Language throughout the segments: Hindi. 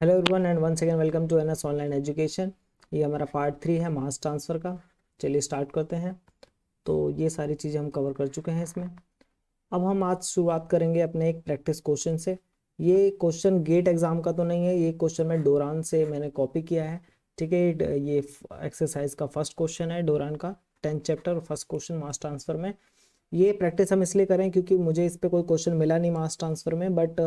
Hello everyone and once again welcome to NS online education. ये हमारा पार्ट 3 है मास ट्रांसफ़र का। चलिए स्टार्ट करते हैं। तो ये सारी चीज़ें हम कवर कर चुके हैं इसमें। अब हम आज शुरुआत करेंगे अपने एक प्रैक्टिस क्वेश्चन से। ये क्वेश्चन गेट एग्जाम का तो नहीं है, ये क्वेश्चन मैं डोरान से मैंने कॉपी किया है। ठीक है, ये एक्सरसाइज का फर्स्ट क्वेश्चन है डोरान का 10th चैप्टर फर्स्ट क्वेश्चन मास ट्रांसफ़र में। ये प्रैक्टिस हम इसलिए करें क्योंकि मुझे इस पे कोई क्वेश्चन मिला नहीं मास ट्रांसफ़र में, बट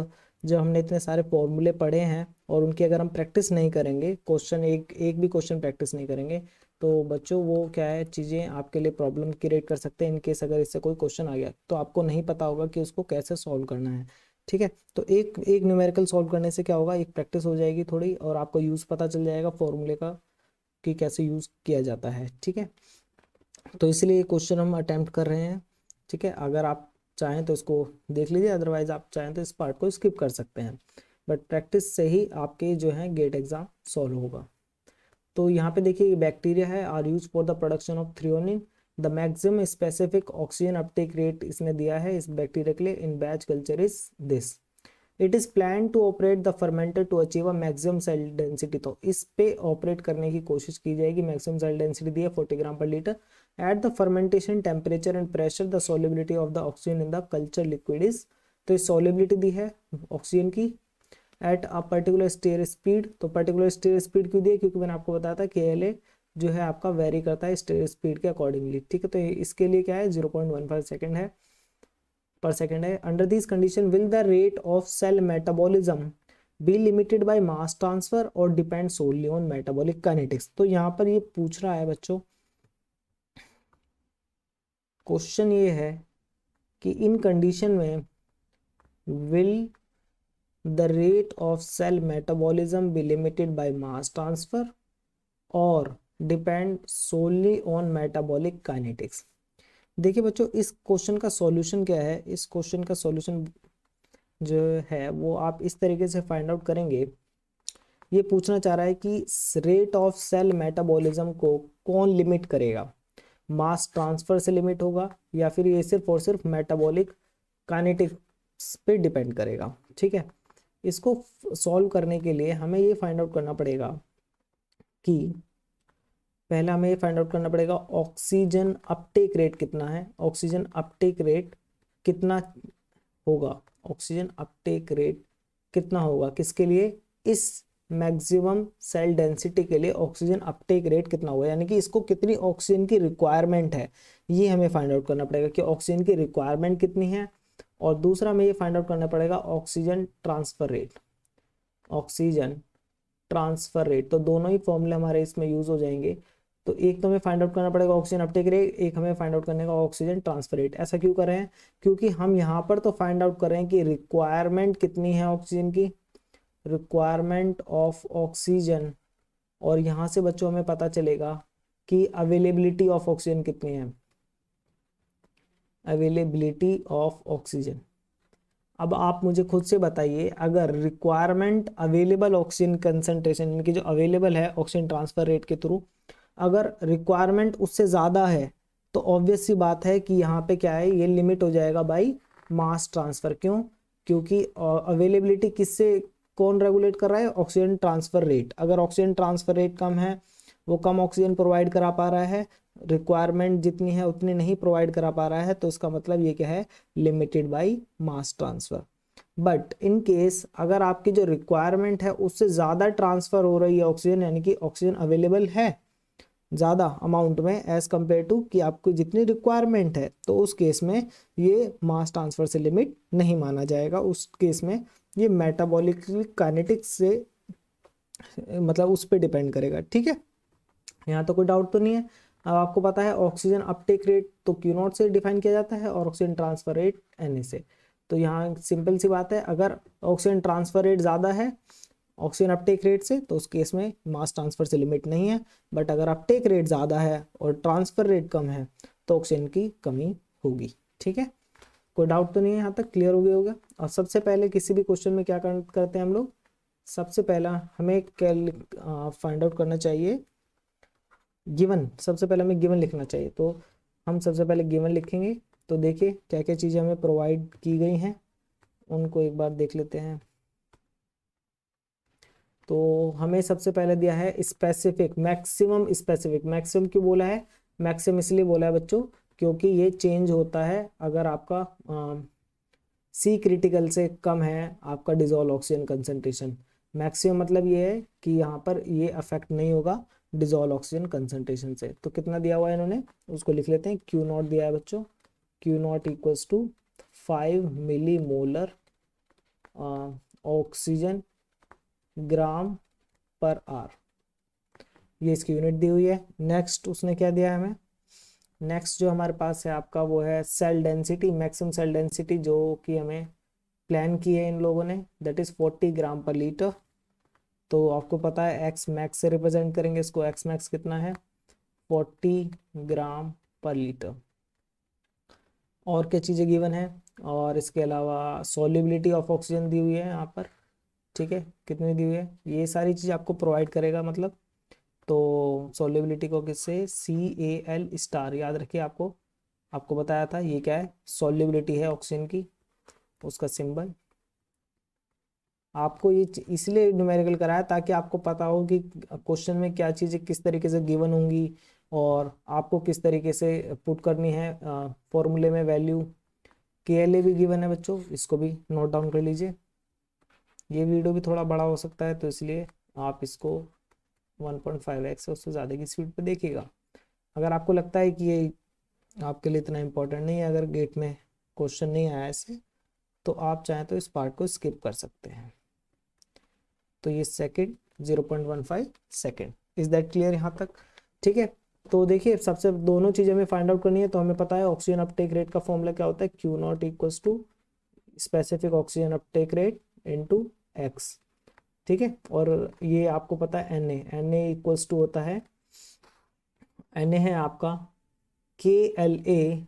जब हमने इतने सारे फॉर्मूले पढ़े हैं और उनकी अगर हम प्रैक्टिस नहीं करेंगे, क्वेश्चन एक एक भी क्वेश्चन प्रैक्टिस नहीं करेंगे, तो बच्चों वो क्या है, चीज़ें आपके लिए प्रॉब्लम क्रिएट कर सकते हैं। इनकेस अगर इससे कोई क्वेश्चन आ गया तो आपको नहीं पता होगा कि उसको कैसे सॉल्व करना है। ठीक है, तो एक एक न्यूमेरिकल सॉल्व करने से क्या होगा, एक प्रैक्टिस हो जाएगी थोड़ी और आपको यूज़ पता चल जाएगा फॉर्मूले का कि कैसे यूज़ किया जाता है। ठीक है, तो इसलिए क्वेश्चन हम अटेम्प्ट कर रहे हैं। ठीक है, अगर आप चाहें तो इसको देख लीजिए, अदरवाइज आप चाहें तो इस पार्ट को स्किप कर सकते हैं। बट प्रैक्टिस से ही आपके जो है गेट एग्जाम सॉल्व होगा। तो यहाँ पे देखिए बैक्टीरिया है are used for the production of threonine. The maximum specific oxygen uptake rate इसने दिया है इस बैक्टीरिया के लिए in batch culture is this. It is plan to operate the fermenter to achieve a maximum cell density. तो इस पे ऑपरेट करने की कोशिश की जाएगी। मैक्सिमम सेल डेंसिटी दी है 40 ग्राम पर litre. At the fermentation temperature and pressure the solubility of the oxygen in the culture liquid is. तो इस सॉल्युबिलिटी दी है ऑक्सीजन की at a particular stir speed. तो पर्टिकुलर स्टेयर स्पीड क्यों दी है, क्योंकि मैंने आपको बताया था कि KLa जो है आपका वेरी करता है स्टेयर स्पीड के अकॉर्डिंगली। ठीक है, तो इसके लिए क्या है 0.15 सेकेंड है पर सेकेंड है। Under this condition will the rate of cell metabolism be limited by mass transfer और depend solely on metabolic kinetics. तो यहाँ पर ये पूछ रहा है बच्चों, क्वेश्चन ये है कि इन कंडीशन में will the rate of cell metabolism be limited by mass transfer और depend solely on metabolic kinetics. देखिए बच्चों, इस क्वेश्चन का सॉल्यूशन क्या है, इस क्वेश्चन का सॉल्यूशन जो है वो आप इस तरीके से फाइंड आउट करेंगे। ये पूछना चाह रहा है कि रेट ऑफ सेल मेटाबॉलिज्म को कौन लिमिट करेगा, मास ट्रांसफर से लिमिट होगा या फिर ये सिर्फ और सिर्फ मेटाबॉलिक काइनेटिक्स पे डिपेंड करेगा। ठीक है, इसको सॉल्व करने के लिए हमें ये फाइंड आउट करना पड़ेगा कि पहले हमें ये फाइंड आउट करना पड़ेगा ऑक्सीजन अपटेक रेट कितना है। ऑक्सीजन अपटेक रेट कितना होगा, ऑक्सीजन अपटेक रेट कितना होगा किसके लिए, इस मैक्सिमम सेल डेंसिटी के लिए ऑक्सीजन अपटेक रेट कितना होगा, यानी कि इसको कितनी ऑक्सीजन की रिक्वायरमेंट है, ये हमें फाइंड आउट करना पड़ेगा कि ऑक्सीजन की रिक्वायरमेंट कितनी है। और दूसरा हमें ये फाइंड आउट करना पड़ेगा oxygen transfer rate. Oxygen transfer rate, तो दोनों ही फॉर्मूले हमारे इसमें यूज हो जाएंगे। तो एक तो हमें फाइंड आउट करना पड़ेगा ऑक्सीजन अपटेक रेट, एक हमें फाइंड आउट करने का ऑक्सीजन ट्रांसफर रेट। ऐसा क्यों कर रहे हैं, क्योंकि हम यहाँ पर तो फाइंड आउट कर रहे हैं कि रिक्वायरमेंट कितनी है ऑक्सीजन की, रिक्वायरमेंट ऑफ ऑक्सीजन, और यहाँ से बच्चों हमें पता चलेगा कि अवेलेबिलिटी ऑफ ऑक्सीजन कितनी है, अवेलेबिलिटी ऑफ ऑक्सीजन। अब आप मुझे खुद से बताइए, अगर रिक्वायरमेंट अवेलेबल ऑक्सीजन कंसंट्रेशन यानी कि जो अवेलेबल है ऑक्सीजन ट्रांसफर रेट के थ्रू, अगर रिक्वायरमेंट उससे ज़्यादा है तो ऑब्वियस सी बात है कि यहाँ पे क्या है, ये लिमिट हो जाएगा बाई मास ट्रांसफर। क्यों, क्योंकि अवेलेबिलिटी किससे कौन रेगुलेट कर रहा है, ऑक्सीजन ट्रांसफर रेट। अगर ऑक्सीजन ट्रांसफर रेट कम है, वो कम ऑक्सीजन प्रोवाइड करा पा रहा है, रिक्वायरमेंट जितनी है उतनी नहीं प्रोवाइड करा पा रहा है, तो इसका मतलब ये क्या है, limited by mass transfer. But in case अगर आपकी जो रिक्वायरमेंट है उससे ज़्यादा ट्रांसफर हो रही है ऑक्सीजन, यानी कि ऑक्सीजन अवेलेबल है ज़्यादा अमाउंट में एज कम्पेयर टू कि आपको जितनी रिक्वायरमेंट है, तो उस केस में ये मास ट्रांसफर से लिमिट नहीं माना जाएगा। उस केस में ये मेटाबॉलिक काइनेटिक्स से मतलब उस पर डिपेंड करेगा। ठीक है, यहाँ तो कोई डाउट तो नहीं है। अब आपको पता है ऑक्सीजन अपटेक रेट तो Q0 से डिफाइन किया जाता है और ऑक्सीजन ट्रांसफर रेट Na से। तो यहाँ सिंपल सी बात है, अगर ऑक्सीजन ट्रांसफर रेट ज़्यादा है ऑक्सीजन अपटेक रेट से तो उस केस में मास ट्रांसफर से लिमिट नहीं है। बट अगर अपटेक रेट ज़्यादा है और ट्रांसफर रेट कम है तो ऑक्सीजन की कमी होगी। ठीक है, कोई डाउट तो नहीं है, यहाँ तक क्लियर हो गया होगा। और सबसे पहले किसी भी क्वेश्चन में क्या करते हैं हम लोग, सबसे पहला हमें क्या फाइंड आउट करना चाहिए, गिवन। सबसे पहले हमें गिवन लिखना चाहिए, तो हम सबसे पहले गिवन लिखेंगे। तो देखिए क्या क्या चीज़ें हमें प्रोवाइड की गई हैं, उनको एक बार देख लेते हैं। तो हमें सबसे पहले दिया है स्पेसिफिक मैक्सिमम, स्पेसिफिक मैक्सिमम क्यों बोला है, मैक्सिमम इसलिए बोला है बच्चों क्योंकि ये चेंज होता है अगर आपका सी क्रिटिकल से कम है आपका डिजोल्व ऑक्सीजन कंसंट्रेशन। मैक्सिमम मतलब ये है कि यहाँ पर ये अफेक्ट नहीं होगा डिजोल्व ऑक्सीजन कंसंट्रेशन से। तो कितना दिया हुआ है इन्होंने, उसको लिख लेते हैं। क्यू नॉट दिया है बच्चों, Q naught equals to 5 millimolar oxygen gram per R, ये इसकी यूनिट दी हुई है। नेक्स्ट उसने क्या दिया है हमें, नेक्स्ट जो हमारे पास है आपका वो है cell density, maximum cell density जो कि हमें प्लान की है इन लोगों ने, दैट इज 40 ग्राम पर लीटर। तो आपको पता है एक्स मैक्स से रिप्रेजेंट करेंगे इसको, एक्स मैक्स कितना है 40 ग्राम पर लीटर। और क्या चीज़ें गिवन है, और इसके अलावा सॉल्युबिलिटी ऑफ ऑक्सीजन दी हुई है यहाँ पर, ठीक है, कितनी दी हुई है, ये सारी चीज़ आपको प्रोवाइड करेगा मतलब। तो सॉल्युबिलिटी को किससे, CaL स्टार, याद रखिए आपको, आपको बताया था ये क्या है, सॉल्युबिलिटी है ऑक्सीजन की, उसका सिंबल। आपको ये इसलिए न्यूमेरिकल कराया ताकि आपको पता हो कि क्वेश्चन में क्या चीज़ें किस तरीके से गिवन होंगी और आपको किस तरीके से पुट करनी है फॉर्मूले में वैल्यू। KLa भी गिवन है बच्चों, इसको भी नोट डाउन कर लीजिए। ये वीडियो भी थोड़ा बड़ा हो सकता है तो इसलिए आप इसको 1.5x उससे ज़्यादा की स्पीड पे देखिएगा। अगर आपको लगता है कि ये आपके लिए इतना इम्पोर्टेंट नहीं है, अगर गेट में क्वेश्चन नहीं आया ऐसे, तो आप चाहें तो इस पार्ट को स्किप कर सकते हैं। तो ये second 0.15 second, is that clear यहाँ तक, ठीक है। तो देखिए सबसे दोनों चीज़ें हमें फाइंड आउट करनी है। तो हमें पता है ऑक्सीजन अपटेक रेट का फॉर्मूला क्या होता है, Q naught equals to specific oxygen uptake rate into x, ठीक है। और ये आपको पता है Na इक्वल्स टू होता है, Na है आपका KLa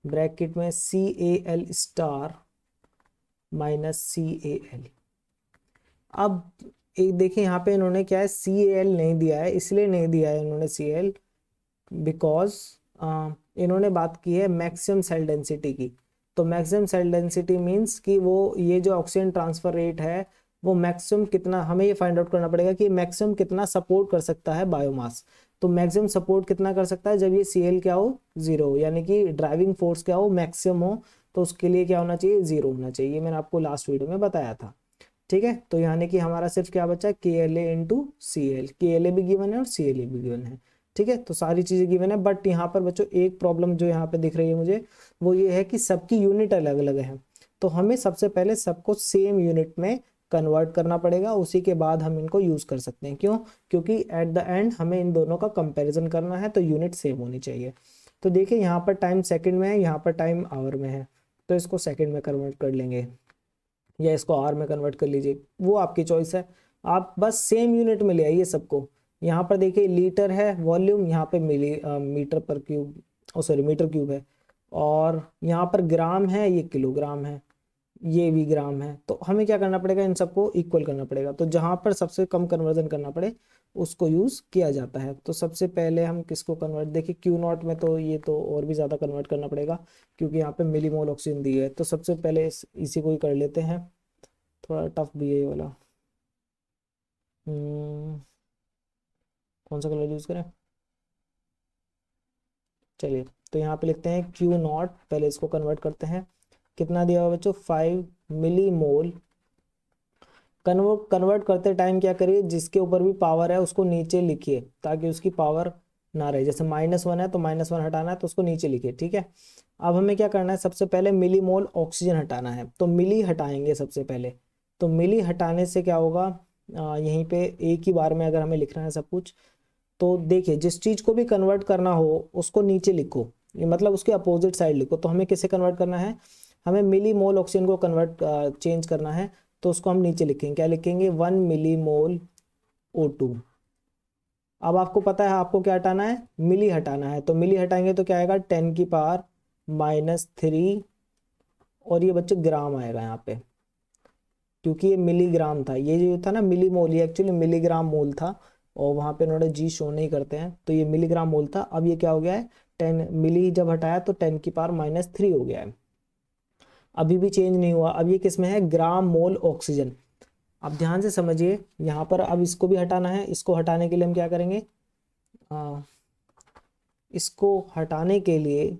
ब्रैकेट में CaL स्टार माइनस CaL। अब एक देखिए यहाँ पे इन्होंने क्या है CaL नहीं दिया है, इसलिए नहीं दिया है इन्होंने CaL बिकॉज इन्होंने बात की है मैक्सिमम सेल डेंसिटी की। तो मैक्सिमम सेल डेंसिटी मीन्स कि वो ये जो ऑक्सीजन ट्रांसफर रेट है वो मैक्सिमम कितना, हमें ये फाइंड आउट करना पड़ेगा कि मैक्सिमम कितना सपोर्ट कर सकता है बायोमास। तो मैक्सिमम सपोर्ट कितना कर सकता है, जब ये CL क्या हो 0 हो, यानी कि ड्राइविंग फोर्स क्या हो मैक्सिमम हो, तो उसके लिए क्या होना चाहिए 0 होना चाहिए। ये मैंने आपको लास्ट वीडियो में बताया था, ठीक है। तो यानी कि हमारा सिर्फ क्या बचा KLa इंटू CL, KLa भी गिवन है और CLa भी गिवन है, ठीक है। तो सारी चीज़ें गिवन है, बट यहाँ पर बच्चों एक प्रॉब्लम जो यहाँ पे दिख रही है मुझे, वो ये है कि सबकी यूनिट अलग अलग है। तो हमें सबसे पहले सबको सेम यूनिट में कन्वर्ट करना पड़ेगा, उसी के बाद हम इनको यूज़ कर सकते हैं। क्यों, क्योंकि एट द एंड हमें इन दोनों का कंपेरिजन करना है, तो यूनिट सेम होनी चाहिए। तो देखिए यहाँ पर टाइम सेकेंड में है, यहाँ पर टाइम आवर में है, तो इसको सेकेंड में कन्वर्ट कर लेंगे या इसको आर में कन्वर्ट कर लीजिए, वो आपकी चॉइस है। आप बस सेम यूनिट में ले आइए सबको। यहाँ पर देखिए लीटर है वॉल्यूम, यहाँ पे मीटर पर क्यूब, ओ सॉरी मीटर क्यूब है, और यहाँ पर ग्राम है, ये किलोग्राम है, ये भी ग्राम है। तो हमें क्या करना पड़ेगा, इन सबको इक्वल करना पड़ेगा। तो जहाँ पर सबसे कम कन्वर्जन करना पड़े उसको यूज़ किया जाता है। तो सबसे पहले हम किसको कन्वर्ट, देखिए क्यू नॉट में तो ये तो और भी ज़्यादा कन्वर्ट करना पड़ेगा क्योंकि यहाँ पे मिलीमोल ऑक्सीजन दी है। तो सबसे पहले इसी को ही कर लेते हैं, थोड़ा टफ भी है ये वाला। कौन सा कलर यूज़ करें, चलिए तो यहाँ पे लिखते हैं क्यू नॉट, पहले इसको कन्वर्ट करते हैं। कितना दिया हुआ बच्चों 5 मिली मोल। कन्वर्ट करते टाइम क्या करिए, जिसके ऊपर भी पावर है उसको नीचे लिखिए ताकि उसकी पावर ना रहे। जैसे -1 है तो -1 हटाना है तो उसको नीचे लिखिए, ठीक है। अब हमें क्या करना है, सबसे पहले मिली मोल ऑक्सीजन हटाना है, तो मिली हटाएंगे सबसे पहले। तो मिली हटाने से क्या होगा, यहीं पे एक ही बार में अगर हमें लिखना है सब कुछ, तो देखिए जिस चीज़ को भी कन्वर्ट करना हो उसको नीचे लिखो, ये मतलब उसके अपोजिट साइड लिखो। तो हमें किसे कन्वर्ट करना है, हमें मिली मोल ऑक्सीजन को कन्वर्ट चेंज करना है, तो उसको हम नीचे लिखेंगे, क्या लिखेंगे 1 मिली मोल O2। अब आपको पता है आपको क्या हटाना है, मिली हटाना है, तो मिली हटाएंगे तो क्या आएगा 10 की पावर -3, और ये बच्चे ग्राम आएगा यहाँ पे, क्योंकि ये मिलीग्राम था, ये जो था ना मिली मोल, ये एक्चुअली मिलीग्राम मोल था, और वहाँ पे उन्होंने जी शो नहीं करते हैं, तो ये मिलीग्राम मोल था। अब ये क्या हो गया है 10 मिली जब हटाया तो 10 की पावर -3 हो गया है, अभी भी चेंज नहीं हुआ। अब ये किस में है, ग्राम मोल ऑक्सीजन। अब ध्यान से समझिए, यहाँ पर अब इसको भी हटाना है। इसको हटाने के लिए हम क्या करेंगे, इसको हटाने के लिए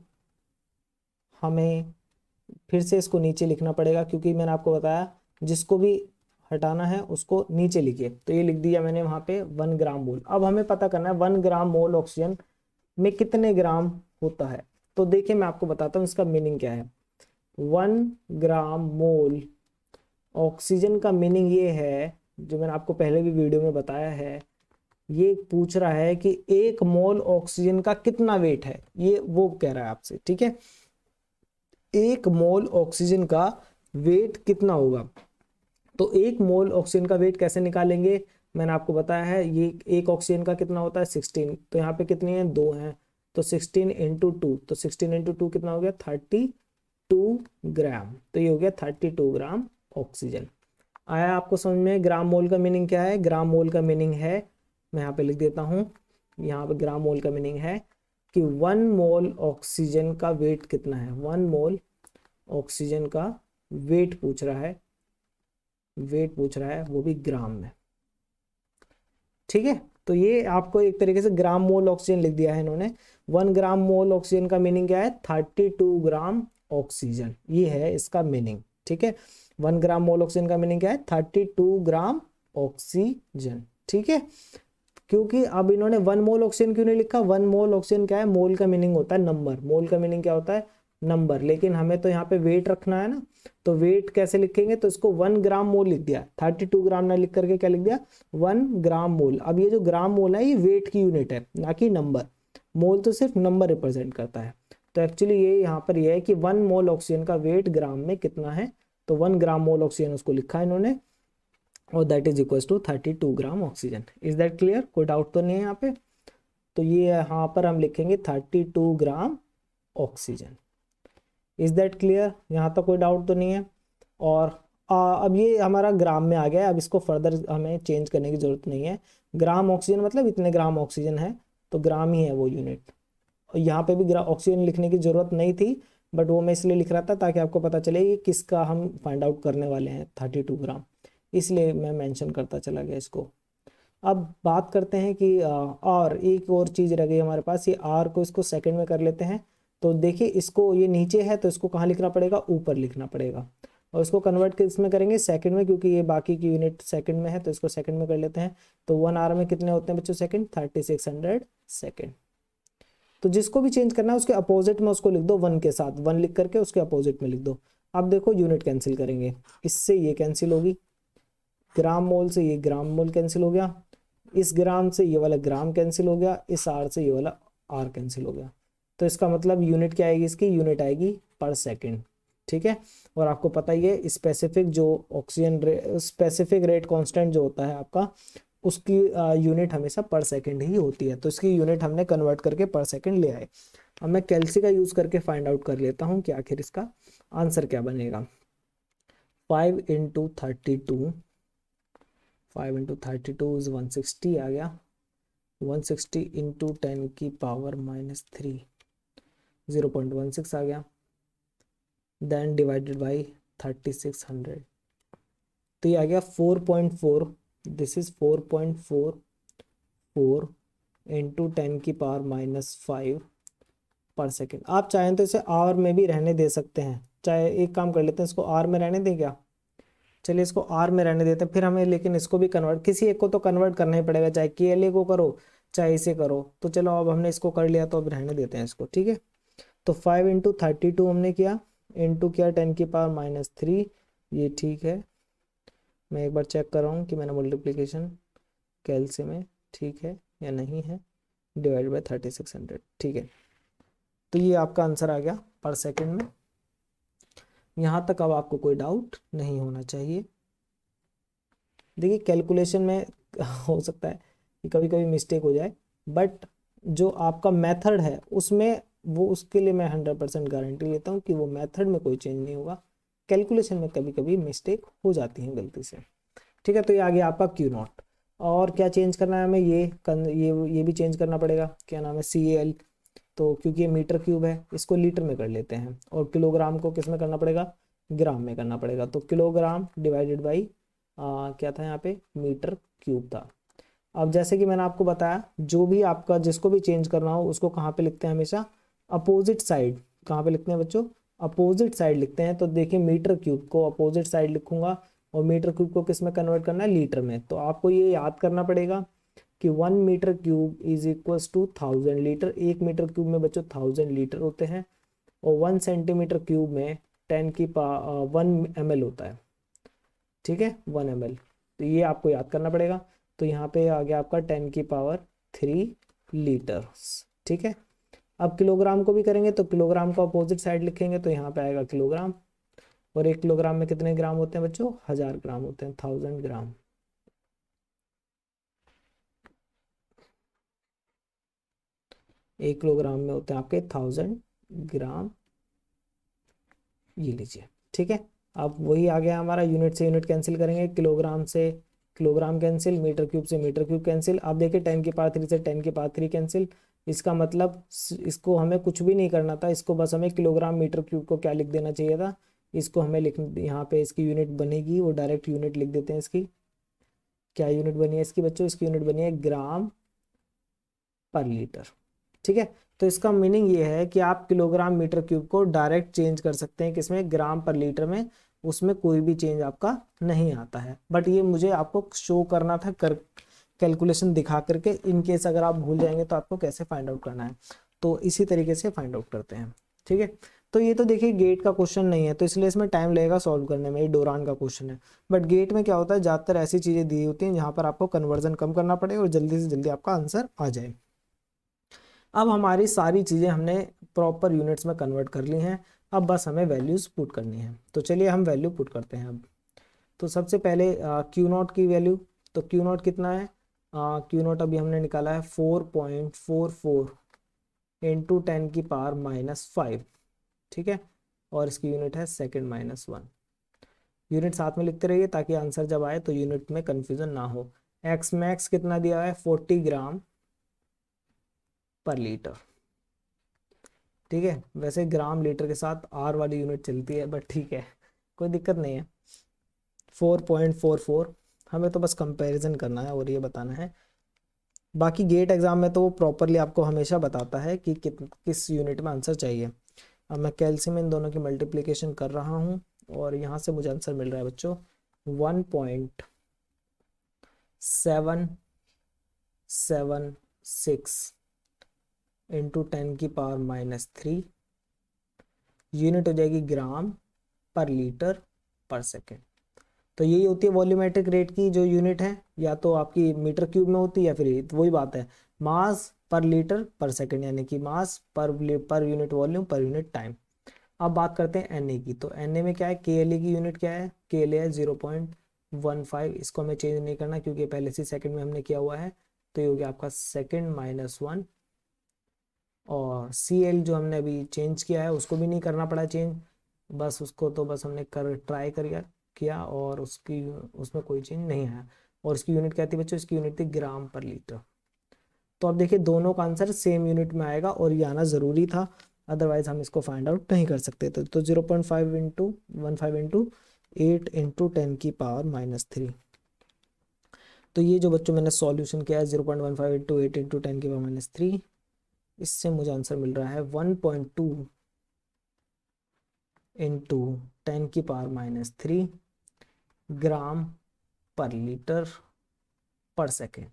हमें फिर से इसको नीचे लिखना पड़ेगा, क्योंकि मैंने आपको बताया जिसको भी हटाना है उसको नीचे लिखिए। तो ये लिख दिया मैंने वहाँ पे 1 ग्राम मोल। अब हमें पता करना है 1 ग्राम मोल ऑक्सीजन में कितने ग्राम होता है। तो देखिए मैं आपको बताता हूँ इसका मीनिंग क्या है। 1 ग्राम मोल ऑक्सीजन का मीनिंग ये है, जो मैंने आपको पहले भी वीडियो में बताया है, ये पूछ रहा है कि 1 मोल ऑक्सीजन का कितना वेट है, ये वो कह रहा है आपसे। ठीक है, 1 मोल ऑक्सीजन का वेट कितना होगा। तो 1 मोल ऑक्सीजन का वेट कैसे निकालेंगे, मैंने आपको बताया है। ये एक ऑक्सीजन का कितना होता है 16, तो यहाँ पे कितनी है 2 हैं, तो 16 इंटू 2, तो 16 इंटू 2 कितना हो गया 32 ग्राम। तो ये हो गया 32 ग्राम ऑक्सीजन। आया आपको समझ में ग्राम मोल का मीनिंग क्या है। ग्राम मोल का मीनिंग है, मैं यहाँ पे लिख देता हूँ, यहाँ पे ग्राम मोल का मीनिंग है कि 1 मोल ऑक्सीजन का वेट कितना है। 1 मोल ऑक्सीजन का वेट पूछ रहा है, वेट पूछ रहा है, वो भी ग्राम में। ठीक है, तो ये आपको एक तरीके से ग्राम मोल ऑक्सीजन लिख दिया है इन्होंने। 1 ग्राम मोल ऑक्सीजन का मीनिंग क्या है 32 ग्राम ऑक्सीजन, ये है इसका मीनिंग। ठीक है, 1 ग्राम मोल ऑक्सीजन का मीनिंग क्या है 32 ग्राम ऑक्सीजन। ठीक है, क्योंकि अब इन्होंने 1 मोल ऑक्सीजन क्यों नहीं लिखा। 1 मोल ऑक्सीजन क्या है, मोल का मीनिंग होता है नंबर, मोल का मीनिंग क्या होता है नंबर, लेकिन हमें तो यहाँ पे वेट रखना है ना। तो वेट कैसे लिखेंगे, तो इसको 1 ग्राम मोल लिख दिया, 32 ग्राम ना लिख करके क्या लिख दिया 1 ग्राम मोल। अब ये जो ग्राम मोल है ये वेट की यूनिट है, ना कि नंबर। मोल तो सिर्फ नंबर रिप्रेजेंट करता है। तो एक्चुअली ये यहाँ पर ये है कि 1 मोल ऑक्सीजन का वेट ग्राम में कितना है, तो 1 ग्राम मोल ऑक्सीजन उसको लिखा है इन्होंने, और that is equal to 32 gram oxygen. Is that clear, कोई डाउट तो नहीं है यहाँ पे। तो ये यहाँ पर हम लिखेंगे 32 gram oxygen. Is that clear, यहाँ तक कोई डाउट तो नहीं है। और अब ये हमारा ग्राम में आ गया है, अब इसको फर्दर हमें चेंज करने की जरूरत नहीं है। ग्राम ऑक्सीजन मतलब इतने ग्राम ऑक्सीजन है, तो ग्राम ही है वो यूनिट। और यहाँ पे भी ऑक्सीजन लिखने की जरूरत नहीं थी, बट वो मैं इसलिए लिख रहा था ताकि आपको पता चले कि किसका हम फाइंड आउट करने वाले हैं 32 ग्राम, इसलिए मैं मेंशन करता चला गया इसको। अब बात करते हैं कि और एक और चीज़ रह गई हमारे पास, ये आर को इसको सेकंड में कर लेते हैं। तो देखिए इसको, ये नीचे है तो इसको कहाँ लिखना पड़ेगा, ऊपर लिखना पड़ेगा। और इसको कन्वर्ट किस में करेंगे, सेकंड में, क्योंकि ये बाकी की यूनिट सेकंड में है, तो इसको सेकंड में कर लेते हैं। तो 1 आर में कितने होते हैं बच्चों सेकंड, 3600 सेकंड। तो जिसको भी चेंज करना है उसके अपोजिट में उसको लिख दो 1 के साथ, 1 लिख करके उसके अपोजिट में लिख दो। अब देखो यूनिट कैंसिल करेंगे, इससे ये कैंसिल होगी, ग्राम मोल से ये ग्राम मोल कैंसिल हो गया, इस ग्राम से ये वाला ग्राम कैंसिल हो गया, इस आर से ये वाला आर कैंसिल हो गया। तो इसका मतलब यूनिट क्या आएगी, इसकी यूनिट आएगी पर सेकंड। ठीक है, और आपको पता ही है स्पेसिफिक जो ऑक्सीजन स्पेसिफिक रेट कांस्टेंट जो होता है आपका, उसकी यूनिट हमेशा पर सेकंड ही होती है। तो इसकी यूनिट हमने कन्वर्ट करके पर सेकंड ले आए। अब मैं कैल्सी का यूज करके फाइंड आउट कर लेता हूँ कि आखिर इसका आंसर क्या बनेगा। 5 इंटू 32, 5 इंटू 32 इज 160 आ गया, 160 इंटू 10 की पावर -3, 0.16 आ गया, देन डिवाइडेड बाई 3600, तो ये आ गया 4.4। दिस इज 4.44 इंटू 10 की पावर -5 पर सेकेंड। आप चाहें तो इसे आवर में भी रहने दे सकते हैं, चाहे एक काम कर लेते हैं, इसको आर में रहने दें क्या, चलिए इसको आर में रहने देते हैं, फिर हमें लेकिन इसको भी कन्वर्ट, किसी एक को तो कन्वर्ट करना ही पड़ेगा, चाहे के को करो चाहे इसे करो। तो चलो अब हमने इसको कर लिया, तो अब रहने देते हैं इसको। ठीक है, तो 5 इंटू 32 हमने किया, इंटू किया 10 की पावर -3, ये ठीक है। मैं एक बार चेक कर रहा हूँ कि मैंने मल्टीप्लीकेशन कैलसी में ठीक है या नहीं है, डिवाइड बाई 3600, ठीक है। तो ये आपका आंसर आ गया पर सेकेंड में। यहाँ तक अब आपको कोई डाउट नहीं होना चाहिए। देखिए कैलकुलेशन में हो सकता है कि कभी कभी मिस्टेक हो जाए, बट जो आपका मेथड है उसमें, वो उसके लिए मैं 100% गारंटी लेता हूँ कि वो मेथड में कोई चेंज नहीं होगा। कैलकुलेशन में कभी कभी मिस्टेक हो जाती है गलती से। ठीक है, तो ये आ गया आपका क्यू नॉट। और क्या चेंज करना है हमें, ये भी चेंज करना पड़ेगा, क्या नाम है CAL। तो क्योंकि ये मीटर क्यूब है, इसको लीटर में कर लेते हैं, और किलोग्राम को किस में करना पड़ेगा, ग्राम में करना पड़ेगा। तो किलोग्राम डिवाइडेड बाई क्या था यहाँ पे, मीटर क्यूब था। अब जैसे कि मैंने आपको बताया, जो भी आपका जिसको भी चेंज करना हो उसको कहाँ पे लिखते हैं हमेशा, अपोजिट साइड। कहाँ पे लिखते हैं बच्चों, अपोजिट साइड लिखते हैं। तो देखिए मीटर क्यूब को अपोजिट साइड लिखूंगा, और मीटर क्यूब को किस में कन्वर्ट करना है, लीटर में। तो आपको ये याद करना पड़ेगा कि 1 metre cube is equals to 1000 litre. 1 metre cube में बच्चों 1000 लीटर होते हैं, और 1 सेंटीमीटर क्यूब में 1 ml होता है। ठीक है, 1 ml। तो ये आपको याद करना पड़ेगा। तो यहाँ पे आ गया आपका 10⁻³ लीटर्स। ठीक है, अब किलोग्राम को भी करेंगे तो किलोग्राम को अपोजिट साइड लिखेंगे, तो यहाँ पे आएगा किलोग्राम। और 1 किलोग्राम में कितने ग्राम होते हैं बच्चों, 1000 ग्राम होते हैं, 1000 ग्राम। 1 किलोग्राम में होते हैं आपके 1000 ग्राम। ये लीजिए। ठीक है, अब वही आ गया हमारा, यूनिट से यूनिट कैंसिल करेंगे, किलोग्राम से किलोग्राम कैंसिल, मीटर क्यूब से मीटर क्यूब कैंसिल। अब देखिए 10⁻³ से 10⁻³ कैंसिल। इसका मतलब इसको हमें कुछ भी नहीं करना था, इसको बस हमें किलोग्राम मीटर क्यूब को क्या लिख देना चाहिए था, इसको हमें लिख, यहाँ पे इसकी यूनिट बनेगी, वो डायरेक्ट यूनिट लिख देते हैं इसकी। क्या यूनिट बनी है इसकी बच्चों, इसकी यूनिट बनी है ग्राम पर लीटर। ठीक है, तो इसका मीनिंग ये है कि आप किलोग्राम मीटर क्यूब को डायरेक्ट चेंज कर सकते हैं किसमें, ग्राम पर लीटर में। उसमें कोई भी चेंज आपका नहीं आता है, बट ये मुझे आपको शो करना था, कर कैलकुलेशन दिखा करके। इन केस अगर आप भूल जाएंगे तो आपको कैसे फाइंड आउट करना है, तो इसी तरीके से फाइंड आउट करते हैं। ठीक है, तो ये तो देखिए गेट का क्वेश्चन नहीं है, तो इसलिए इसमें टाइम लगेगा सॉल्व करने में, ये डोरान का क्वेश्चन है। बट गेट में क्या होता है, ज़्यादातर ऐसी चीज़ें दी होती हैं जहाँ पर आपको कन्वर्जन कम करना पड़े और जल्दी से जल्दी आपका आंसर आ जाए। अब हमारी सारी चीज़ें हमने प्रॉपर यूनिट्स में कन्वर्ट कर ली हैं, अब बस हमें वैल्यूज़ पुट करनी है। तो चलिए हम वैल्यू पुट करते हैं अब। तो सबसे पहले क्यू नॉट की वैल्यू, तो क्यू नॉट कितना है, क्यू नॉट अभी हमने निकाला है 4.44 इंटू 10⁻⁻5। ठीक है, और इसकी यूनिट है सेकेंड-1। यूनिट साथ में लिखते रहिए ताकि आंसर जब आए तो यूनिट में कन्फ्यूजन ना हो। एक्स मैक्स कितना दिया है, 40 ग्राम पर लीटर। ठीक है, वैसे ग्राम लीटर के साथ आर वाली यूनिट चलती है, बट ठीक है, कोई दिक्कत नहीं है। 4.44, हमें तो बस कंपैरिजन करना है और ये बताना है। बाकी गेट एग्जाम में तो वो प्रॉपरली आपको हमेशा बताता है कि किस यूनिट में आंसर चाहिए। अब मैं कैल्शियम इन दोनों की मल्टीप्लिकेशन कर रहा हूँ, और यहाँ से मुझे आंसर मिल रहा है बच्चों 1.776 इंटू 10⁻³ यूनिट हो जाएगी ग्राम पर लीटर पर सेकेंड। तो यही होती है वॉल्यूमेट्रिक रेट की जो यूनिट है, या तो आपकी मीटर क्यूब में होती है, या फिर तो वही बात है, मास पर लीटर पर सेकेंड, यानी कि mass per unit volume per unit time. अब बात करते हैं एन ए की। तो एन ए में क्या है, के एल ए की यूनिट क्या है, के एल ए है 0.15। इसको हमें चेंज नहीं करना क्योंकि पहले से सेकंड में हमने किया हुआ है, तो ये हो गया आपका सेकेंड-1। और सी एल जो हमने अभी चेंज किया है उसको भी नहीं करना पड़ा चेंज, बस उसको तो बस हमने ट्राई किया और उसकी उसमें कोई चेंज नहीं आया। और उसकी यूनिट क्या थी बच्चों, इसकी यूनिट थी ग्राम पर लीटर। तो अब देखिए दोनों का आंसर सेम यूनिट में आएगा, और ये आना ज़रूरी था, अदरवाइज हम इसको फाइंड आउट नहीं कर सकते थे। तो 0.5 इंटू 8 तो ये जो बच्चों मैंने सॉल्यूशन किया है 0.15 इंटू 8 इंटू 10⁻⁻3, इससे मुझे आंसर मिल रहा है 1.2 इंटू 10⁻³ ग्राम पर लीटर पर सेकेंड।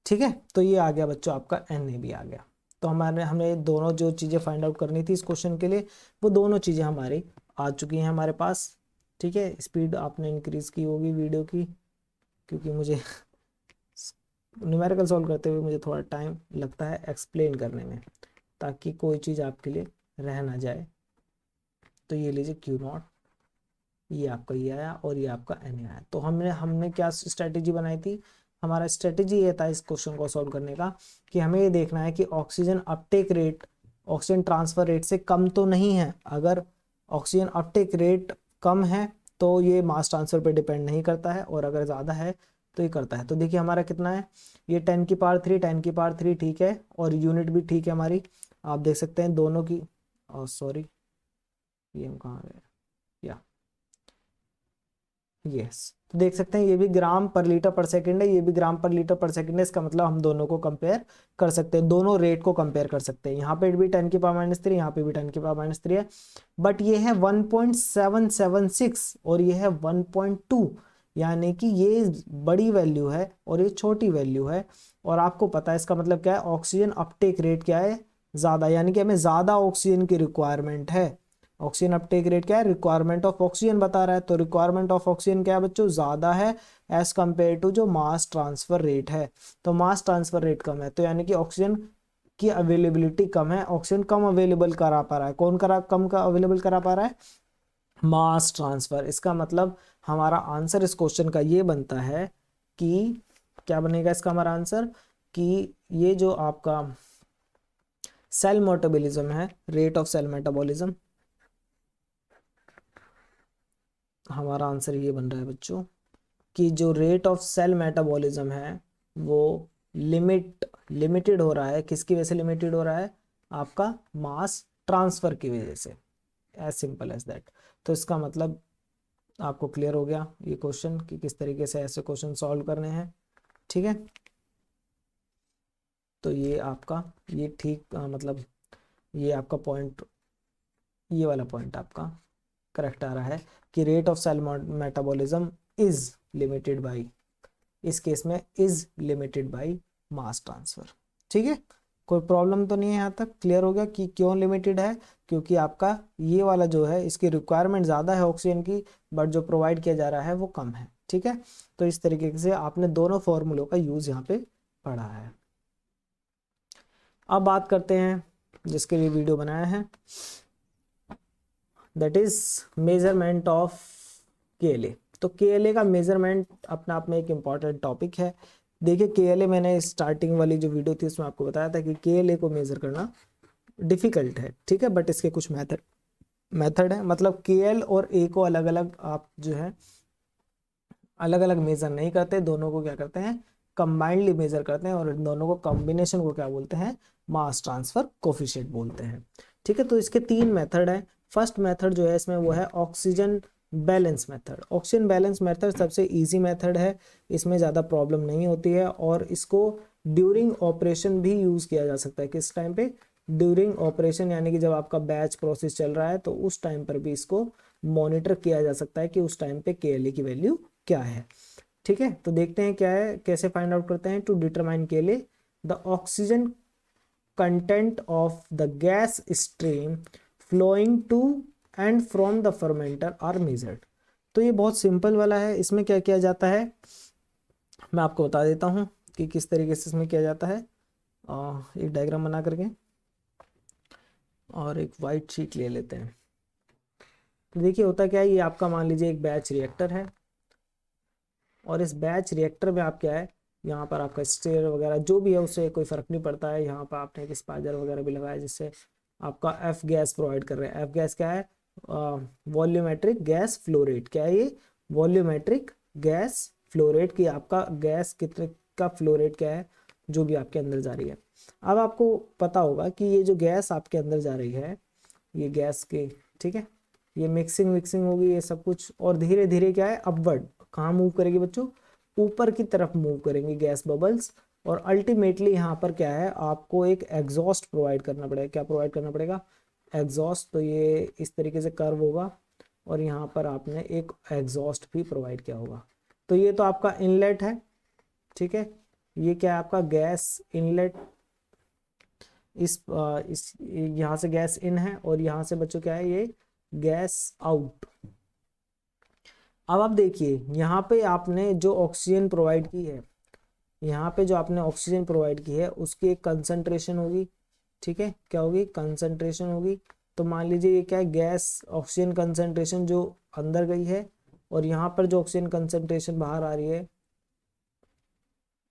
ठीक है, तो ये आ गया बच्चों आपका एन ए भी आ गया। तो हमारे हमें दोनों जो चीज़ें फाइंड आउट करनी थी इस क्वेश्चन के लिए, वो दोनों चीज़ें हमारी आ चुकी हैं हमारे पास। ठीक है, स्पीड आपने इंक्रीज़ की होगी वीडियो की, क्योंकि मुझे न्यूमेरिकल सॉल्व करते हुए मुझे थोड़ा टाइम लगता है एक्सप्लेन करने में, ताकि कोई चीज़ आपके लिए रह ना जाए। तो ये लीजिए क्यू नॉट, ये आपका ये आया, और ये आपका एन आया। तो हमने हमने क्या स्ट्रेटेजी बनाई थी, हमारा स्ट्रेटेजी ये था इस क्वेश्चन को सॉल्व करने का, कि हमें ये देखना है कि oxygen uptake rate oxygen transfer rate से कम तो नहीं है। अगर ऑक्सीजन अपटेक रेट कम है तो ये मास ट्रांसफर पे डिपेंड नहीं करता है, और अगर ज़्यादा है तो ये करता है। तो देखिए हमारा कितना है, ये 10⁻³ ठीक है, और यूनिट भी ठीक है हमारी। आप देख सकते हैं दोनों की, सॉरी ये हम कहाँ गए, या यस, तो देख सकते हैं ये भी ग्राम पर लीटर पर सेकंड है, ये भी ग्राम पर लीटर पर सेकंड है। इसका मतलब हम दोनों को कंपेयर कर सकते हैं, दोनों रेट को कंपेयर कर सकते हैं। यहाँ पे भी 10⁻³ यहाँ पे भी 10⁻³ है, बट ये है 1.776 और ये है 1.2, यानी कि ये बड़ी वैल्यू है और ये छोटी वैल्यू है। और आपको पता है इसका मतलब क्या है, ऑक्सीजन अपटेक रेट क्या है, ज़्यादा, यानी कि हमें ज़्यादा ऑक्सीजन की रिक्वायरमेंट है। ऑक्सीजन अपटेक रेट क्या है, रिक्वायरमेंट ऑफ ऑक्सीजन बता रहा है, तो रिक्वायरमेंट ऑफ ऑक्सीजन क्या है बच्चों, ज़्यादा है एज कंपेयर टू जो मास ट्रांसफर रेट है। तो मास ट्रांसफर रेट कम है, तो यानी कि ऑक्सीजन की अवेलेबिलिटी कम है, ऑक्सीजन कम अवेलेबल करा पा रहा है। कौन करा कम का अवेलेबल करा पा रहा है, मास ट्रांसफर। इसका मतलब हमारा आंसर इस क्वेश्चन का ये बनता है कि क्या बनेगा इसका हमारा आंसर, कि ये जो आपका सेल मेटाबॉलिज्म है, रेट ऑफ सेल मेटाबॉलिज्म, हमारा आंसर ये बन रहा है बच्चों कि जो रेट ऑफ सेल मेटाबॉलिज्म है वो लिमिटेड हो रहा है। किसकी वजह से लिमिटेड हो रहा है, आपका मास ट्रांसफर की वजह से, एज सिंपल एज दैट। तो इसका मतलब आपको क्लियर हो गया ये क्वेश्चन कि किस तरीके से ऐसे क्वेश्चन सॉल्व करने हैं। ठीक है, तो ये आपका ये ठीक मतलब ये आपका पॉइंट, ये वाला पॉइंट आपका करेक्ट आ रहा है कि rate of cell metabolism is limited by, इस केस में is limited by mass transfer. ठीक है, कोई प्रॉब्लम तो नहीं है, यहाँ तक क्लियर हो गया कि क्यों लिमिटेड है, क्योंकि आपका ये वाला जो है इसकी रिक्वायरमेंट ज़्यादा है ऑक्सीजन की, बट जो प्रोवाइड किया जा रहा है वो कम है। ठीक है, तो इस तरीके से आपने दोनों फॉर्मूलों का यूज़ यहाँ पे पढ़ा है। अब बात करते हैं जिसके लिए वीडियो बनाया है, that is measurement of KLa। तो KLa का मेजरमेंट अपने आप में एक इम्पॉर्टेंट टॉपिक है। देखिए KLa, मैंने स्टार्टिंग वाली जो वीडियो थी उसमें आपको बताया था कि KLa को मेजर करना डिफिकल्ट है। ठीक है, बट इसके कुछ मेथड है, मतलब KL और A को अलग अलग आप जो है अलग अलग मेजर नहीं करते, दोनों को क्या करते हैं, कंबाइंडली मेजर करते हैं, और इन दोनों को कॉम्बिनेशन को क्या बोलते हैं, मास ट्रांसफर कोफिशिएंट बोलते हैं। ठीक है, तो इसके 3 मेथड है। फर्स्ट मेथड जो है इसमें वो है oxygen balance method. Oxygen balance method सबसे इजी मेथड है, इसमें ज़्यादा प्रॉब्लम नहीं होती है, और इसको ड्यूरिंग ऑपरेशन भी यूज़ किया जा सकता है। किस टाइम पे, ड्यूरिंग ऑपरेशन, यानी कि जब आपका बैच प्रोसेस चल रहा है तो उस टाइम पर भी इसको मॉनिटर किया जा सकता है कि उस टाइम पे KLa की वैल्यू क्या है। ठीक है, तो देखते हैं क्या है, कैसे फाइंड आउट करते हैं। To determine KLa, the oxygen content of the gas stream flowing to and from the fermenter are measured. तो ये बहुत सिंपल वाला है। इसमें क्या किया जाता है, मैं आपको बता देता हूँ कि किस तरीके से इसमें किया जाता है। एक डायग्राम बना करके और एक वाइट शीट ले लेते हैं। तो देखिए होता क्या है, ये आपका मान लीजिए एक बैच रिएक्टर है, और इस बैच रिएक्टर में आप क्या है, यहाँ पर आपका स्टेयर वगैरह जो भी है उससे कोई फर्क नहीं पड़ता है। यहाँ पर आपने एक स्पाइजर वगैरह भी लगाया जिससे आपका F गैस प्रोवाइड कर रहे हैं। F गैस क्या है, वॉल्यूमेट्रिक गैस फ्लो रेट। क्या है ये, वॉल्यूमेट्रिक गैस फ्लो रेट, की आपका गैस कितने का फ्लो रेट क्या है जो भी आपके अंदर जा रही है। अब आपको पता होगा कि ये जो गैस आपके अंदर जा रही है, ये गैस के, ठीक है, ये मिक्सिंग विक्सिंग होगी ये सब कुछ, और धीरे धीरे क्या है, अपवर्ड कहाँ मूव करेगी बच्चों, ऊपर की तरफ मूव करेंगे गैस बबल्स। और अल्टीमेटली यहाँ पर क्या है, आपको एक एग्जॉस्ट प्रोवाइड करना पड़ेगा। क्या प्रोवाइड करना पड़ेगा, एग्जॉस्ट। तो ये इस तरीके से कर्व होगा, और यहाँ पर आपने एक एग्जॉस्ट भी प्रोवाइड किया होगा। तो ये तो आपका इनलेट है। ठीक है, ये क्या है, आपका गैस इनलेट। इस यहाँ से गैस इन है, और यहाँ से बच्चों क्या है, ये गैस आउट। अब आप देखिए यहाँ पे आपने जो ऑक्सीजन प्रोवाइड की है, यहाँ पे जो आपने ऑक्सीजन प्रोवाइड की है उसकी एक कंसंट्रेशन होगी। ठीक है, क्या होगी, कंसंट्रेशन होगी। तो मान लीजिए ये क्या है, गैस ऑक्सीजन कंसंट्रेशन जो अंदर गई है, और यहाँ पर जो ऑक्सीजन कंसंट्रेशन बाहर आ रही है,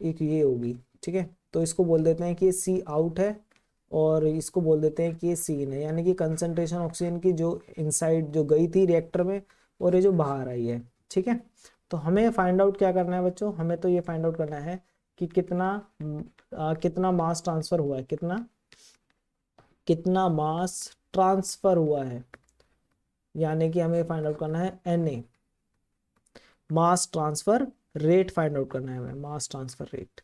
एक ये होगी। ठीक है, तो इसको बोल देते हैं कि ये सी आउट है, और इसको बोल देते हैं कि ये सी इन है, यानी कि कंसंट्रेशन ऑक्सीजन की जो इनसाइड जो गई थी रिएक्टर में, और ये जो बाहर आई है। ठीक है, तो हमें फाइंड आउट क्या करना है बच्चों, हमें तो ये फाइंड आउट करना है कि कितना मास ट्रांसफर हुआ है, कितना कितना मास ट्रांसफर हुआ है, यानी कि हमें फाइंड आउट करना है Na। Mass transfer rate find out करना है हमें, मास ट्रांसफर रेट।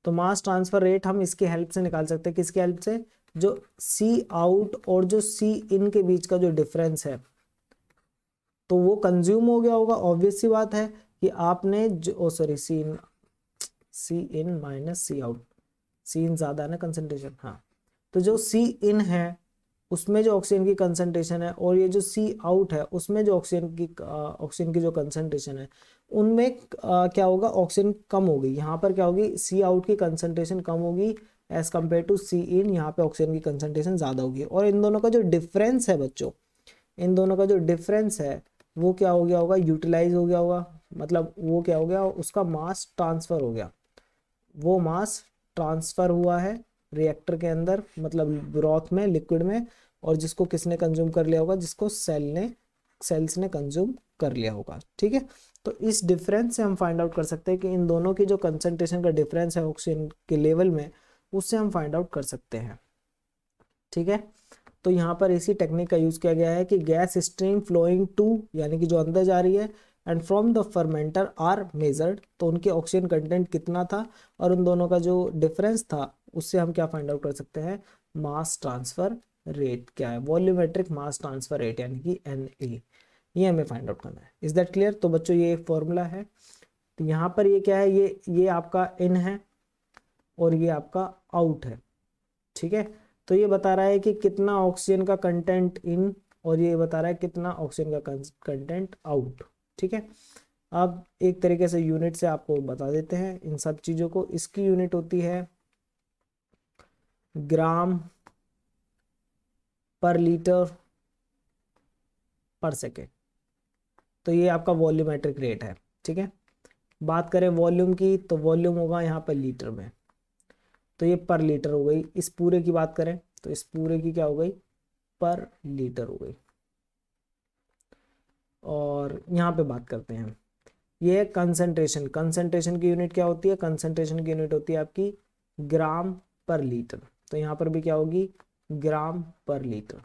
तो मास ट्रांसफर रेट हम इसकी हेल्प से निकाल सकते हैं, किसकी हेल्प से, जो सी आउट और जो सी इन के बीच का जो डिफरेंस है तो वो कंज्यूम हो गया होगा। ऑब्वियस सी बात है कि आपने जो सी इन माइनस सी आउट, सी इन ज्यादा है ना कंसंट्रेशन, हाँ, तो जो सी इन है उसमें जो ऑक्सीजन की कंसंट्रेशन है और ये जो सी आउट है उसमें जो ऑक्सीजन की जो कंसंट्रेशन है उनमें क्या होगा, ऑक्सीजन कम होगी। यहाँ पर क्या होगी, सी आउट की कंसंट्रेशन कम होगी एज कम्पेयर टू सी इन, यहाँ पे ऑक्सीजन की कंसंट्रेशन ज़्यादा होगी। और इन दोनों का जो डिफरेंस है बच्चों, इन दोनों का जो डिफरेंस है वो क्या हो गया होगा, यूटिलाइज हो गया होगा, मतलब वो क्या हो गया, उसका मास ट्रांसफर हो गया, वो मास ट्रांसफर हुआ है रिएक्टर के अंदर, मतलब ब्रॉथ में, लिक्विड में, और जिसको किसने कंज्यूम कर लिया होगा, जिसको सेल्स ने कंज्यूम कर लिया होगा। ठीक है, तो इस डिफरेंस से हम फाइंड आउट कर सकते हैं कि इन दोनों की जो कंसंट्रेशन का डिफरेंस है ऑक्सीजन के लेवल में, उससे हम फाइंड आउट कर सकते हैं। ठीक है, तो यहाँ पर इसी टेक्निक का यूज किया गया है कि गैस स्ट्रीम फ्लोइंग टू, यानी कि जो अंदर जा रही है, and from the fermenter are measured, तो उनके ऑक्सीजन कंटेंट कितना था और उन दोनों का जो डिफरेंस था उससे हम क्या फाइंड आउट कर सकते हैं, मास ट्रांसफर रेट क्या है, वॉल्यूमेट्रिक मास ट्रांसफर रेट यानी कि NA, ये हमें फाइंड आउट करना है। Is that clear. तो बच्चों ये एक फॉर्मूला है, तो यहाँ पर ये क्या है, ये आपका इन है और ये आपका आउट है। ठीक है, तो ये बता रहा है कि कितना ऑक्सीजन का कंटेंट इन और ये बता रहा है कितना ऑक्सीजन का कंटेंट आउट। ठीक है, अब एक तरीके से यूनिट से आपको बता देते हैं इन सब चीज़ों को। इसकी यूनिट होती है ग्राम पर लीटर पर सेकेंड, तो ये आपका वॉल्यूमेट्रिक रेट है। ठीक है, बात करें वॉल्यूम की तो वॉल्यूम होगा यहाँ पर लीटर में, तो ये पर लीटर हो गई। इस पूरे की बात करें तो इस पूरे की क्या हो गई, पर लीटर हो गई। और यहाँ पे बात करते हैं, ये है कंसंट्रेशन। कंसंट्रेशन की यूनिट क्या होती है, कंसंट्रेशन की यूनिट होती है आपकी ग्राम पर लीटर, तो यहाँ पर भी क्या होगी, ग्राम पर लीटर।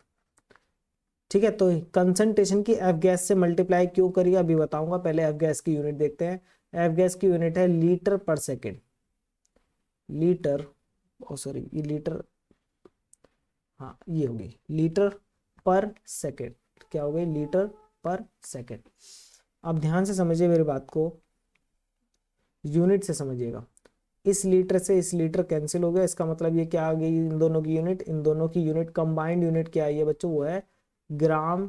ठीक है, तो कंसंट्रेशन की एफ गैस से मल्टीप्लाई क्यों करिए अभी बताऊंगा, पहले एफ गैस की यूनिट देखते हैं। एफ गैस की यूनिट है लीटर पर सेकेंड, लीटर, सॉरी ये लीटर, हाँ ये होगी लीटर पर सेकेंड, क्या हो गई, लीटर पर सेकेंड। अब ध्यान से समझिए मेरी बात को, यूनिट से समझिएगा। इस लीटर से इस लीटर कैंसिल हो गया, इसका मतलब ये क्या आ गई, इन दोनों की यूनिट, इन दोनों की यूनिट कंबाइंड यूनिट क्या है बच्चों, वो है ग्राम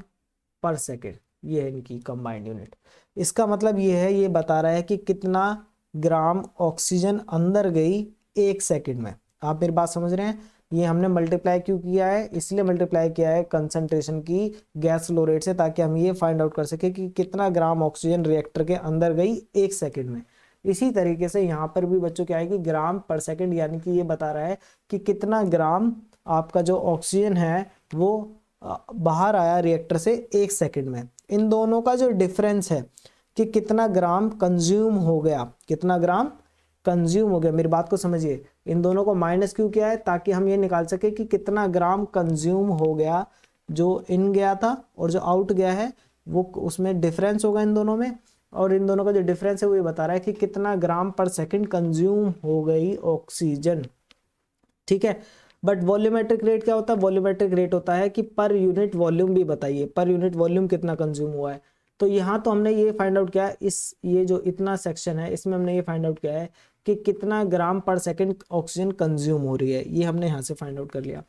पर सेकेंड, ये है इनकी कंबाइंड यूनिट। इसका मतलब ये है, ये बता रहा है कि कितना ग्राम ऑक्सीजन अंदर गई 1 सेकेंड में। आप मेरी बात समझ रहे हैं, ये हमने मल्टीप्लाई क्यों किया है, इसलिए मल्टीप्लाई किया है कंसंट्रेशन की गैस फ्लो रेट से, ताकि हम ये फाइंड आउट कर सके कि कितना ग्राम ऑक्सीजन रिएक्टर के अंदर गई 1 सेकेंड में। इसी तरीके से यहाँ पर भी बच्चों क्या है कि ग्राम पर सेकेंड, यानी कि ये बता रहा है कि कितना ग्राम आपका जो ऑक्सीजन है वो बाहर आया रिएक्टर से 1 सेकेंड में। इन दोनों का जो डिफरेंस है कि कितना ग्राम कंज्यूम हो गया, कितना ग्राम कंज्यूम हो गया, मेरी बात को समझिए, इन दोनों को माइनस क्यों किया है, ताकि हम ये निकाल सके कि कितना ग्राम कंज्यूम हो गया, जो इन गया था और जो आउट गया है वो, उसमें डिफरेंस होगा इन दोनों में, और इन दोनों का जो डिफरेंस है वो ये बता रहा है कि कितना ग्राम पर सेकंड कंज्यूम हो गई ऑक्सीजन। ठीक है, बट वॉल्यूमेट्रिक रेट क्या होता है, वॉल्यूमेट्रिक रेट होता है कि पर यूनिट वॉल्यूम भी बताइए, पर यूनिट वॉल्यूम कितना कंज्यूम हुआ है। तो यहाँ तो हमने ये फाइंड आउट किया है, इस ये जो इतना सेक्शन है इसमें हमने ये फाइंड आउट किया है कि कितना ग्राम पर सेकंड ऑक्सीजन कंज्यूम हो रही है, ये हमने यहाँ से फाइंड आउट कर लिया।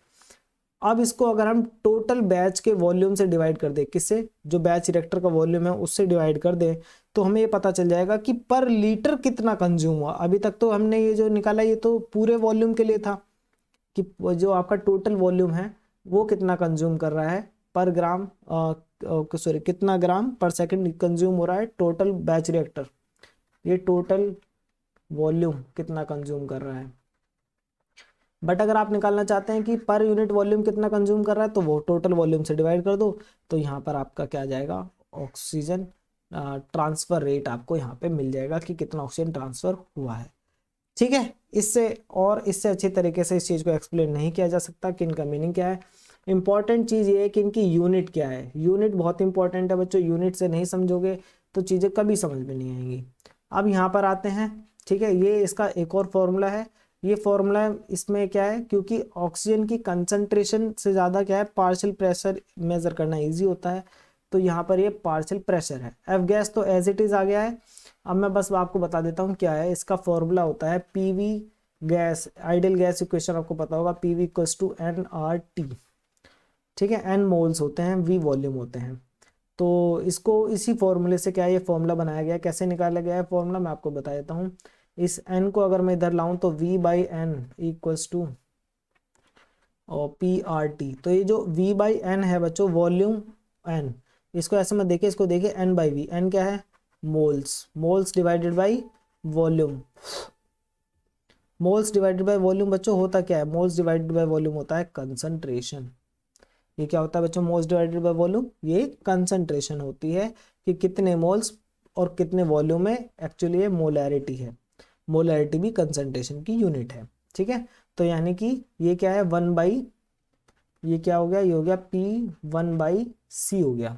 अब इसको अगर हम टोटल बैच के वॉल्यूम से डिवाइड कर दें, किससे, जो बैच रिएक्टर का वॉल्यूम है उससे डिवाइड कर दें, तो हमें ये पता चल जाएगा कि पर लीटर कितना कंज्यूम हुआ। अभी तक तो हमने ये जो निकाला ये तो पूरे वॉल्यूम के लिए था कि जो आपका टोटल वॉल्यूम है वो कितना कंज्यूम कर रहा है पर ग्राम, सॉरी कितना ग्राम पर सेकंड कंज्यूम हो रहा है टोटल बैच रिएक्टर, ये टोटल वॉल्यूम कितना कंज्यूम कर रहा है। बट अगर आप निकालना चाहते हैं कि पर यूनिट वॉल्यूम कितना कंज्यूम कर रहा है, तो वो टोटल वॉल्यूम से डिवाइड कर दो, तो यहाँ पर आपका क्या आ जाएगा, ऑक्सीजन ट्रांसफर रेट आपको यहाँ पे मिल जाएगा कि कितना ऑक्सीजन ट्रांसफर हुआ है। ठीक है, इससे अच्छे तरीके से इस चीज़ को एक्सप्लेन नहीं किया जा सकता कि इनका मीनिंग क्या है। इंपॉर्टेंट चीज़ ये है कि इनकी यूनिट क्या है, यूनिट बहुत इंपॉर्टेंट है बच्चों, यूनिट से नहीं समझोगे तो चीज़ें कभी समझ में नहीं आएंगी। अब यहाँ पर आते हैं, ठीक है, ये इसका एक और फॉर्मूला है। ये फॉर्मूला इसमें क्या है, क्योंकि ऑक्सीजन की कंसंट्रेशन से ज़्यादा क्या है, पार्शियल प्रेशर मेजर करना इजी होता है, तो यहाँ पर ये पार्शियल प्रेशर है। एफ गैस तो एज इट इज़ आ गया है। अब मैं बस आपको बता देता हूँ क्या है। इसका फॉर्मूला होता है PV gas, ideal gas equation आपको पता होगा, PV equals to N R T, ठीक है। एन मोल्स होते हैं, वी वॉल्यूम होते हैं। तो इसको इसी फॉर्मूले से क्या है, ये फॉर्मूला बनाया गया है। कैसे निकाला गया है फॉर्मूला, मैं आपको बता देता हूँ। इस एन को अगर मैं इधर लाऊं तो v by N equals to और पी आर टी। तो ये जो v बाई एन है बच्चों, वॉल्यूम एन, इसको ऐसे मत देखिए, इसको देखिए एन बाई वी। एन क्या है, moles, moles divided by volume. Moles divided by volume बच्चों होता क्या है, मोल्स डिवाइडेड बाय वॉल्यूम होता है कंसंट्रेशन। ये क्या होता है बच्चों, मोल्स डिवाइडेड बाय वॉल्यूम, ये कंसंट्रेशन होती है कि कितने मोल्स और कितने वॉल्यूम में। एक्चुअली ये मोलैरिटी है, मोलैरिटी भी कंसंट्रेशन की यूनिट है, ठीक है। तो यानी कि ये क्या है, वन बाई, ये क्या हो गया, ये हो गया पी वन बाई सी हो गया।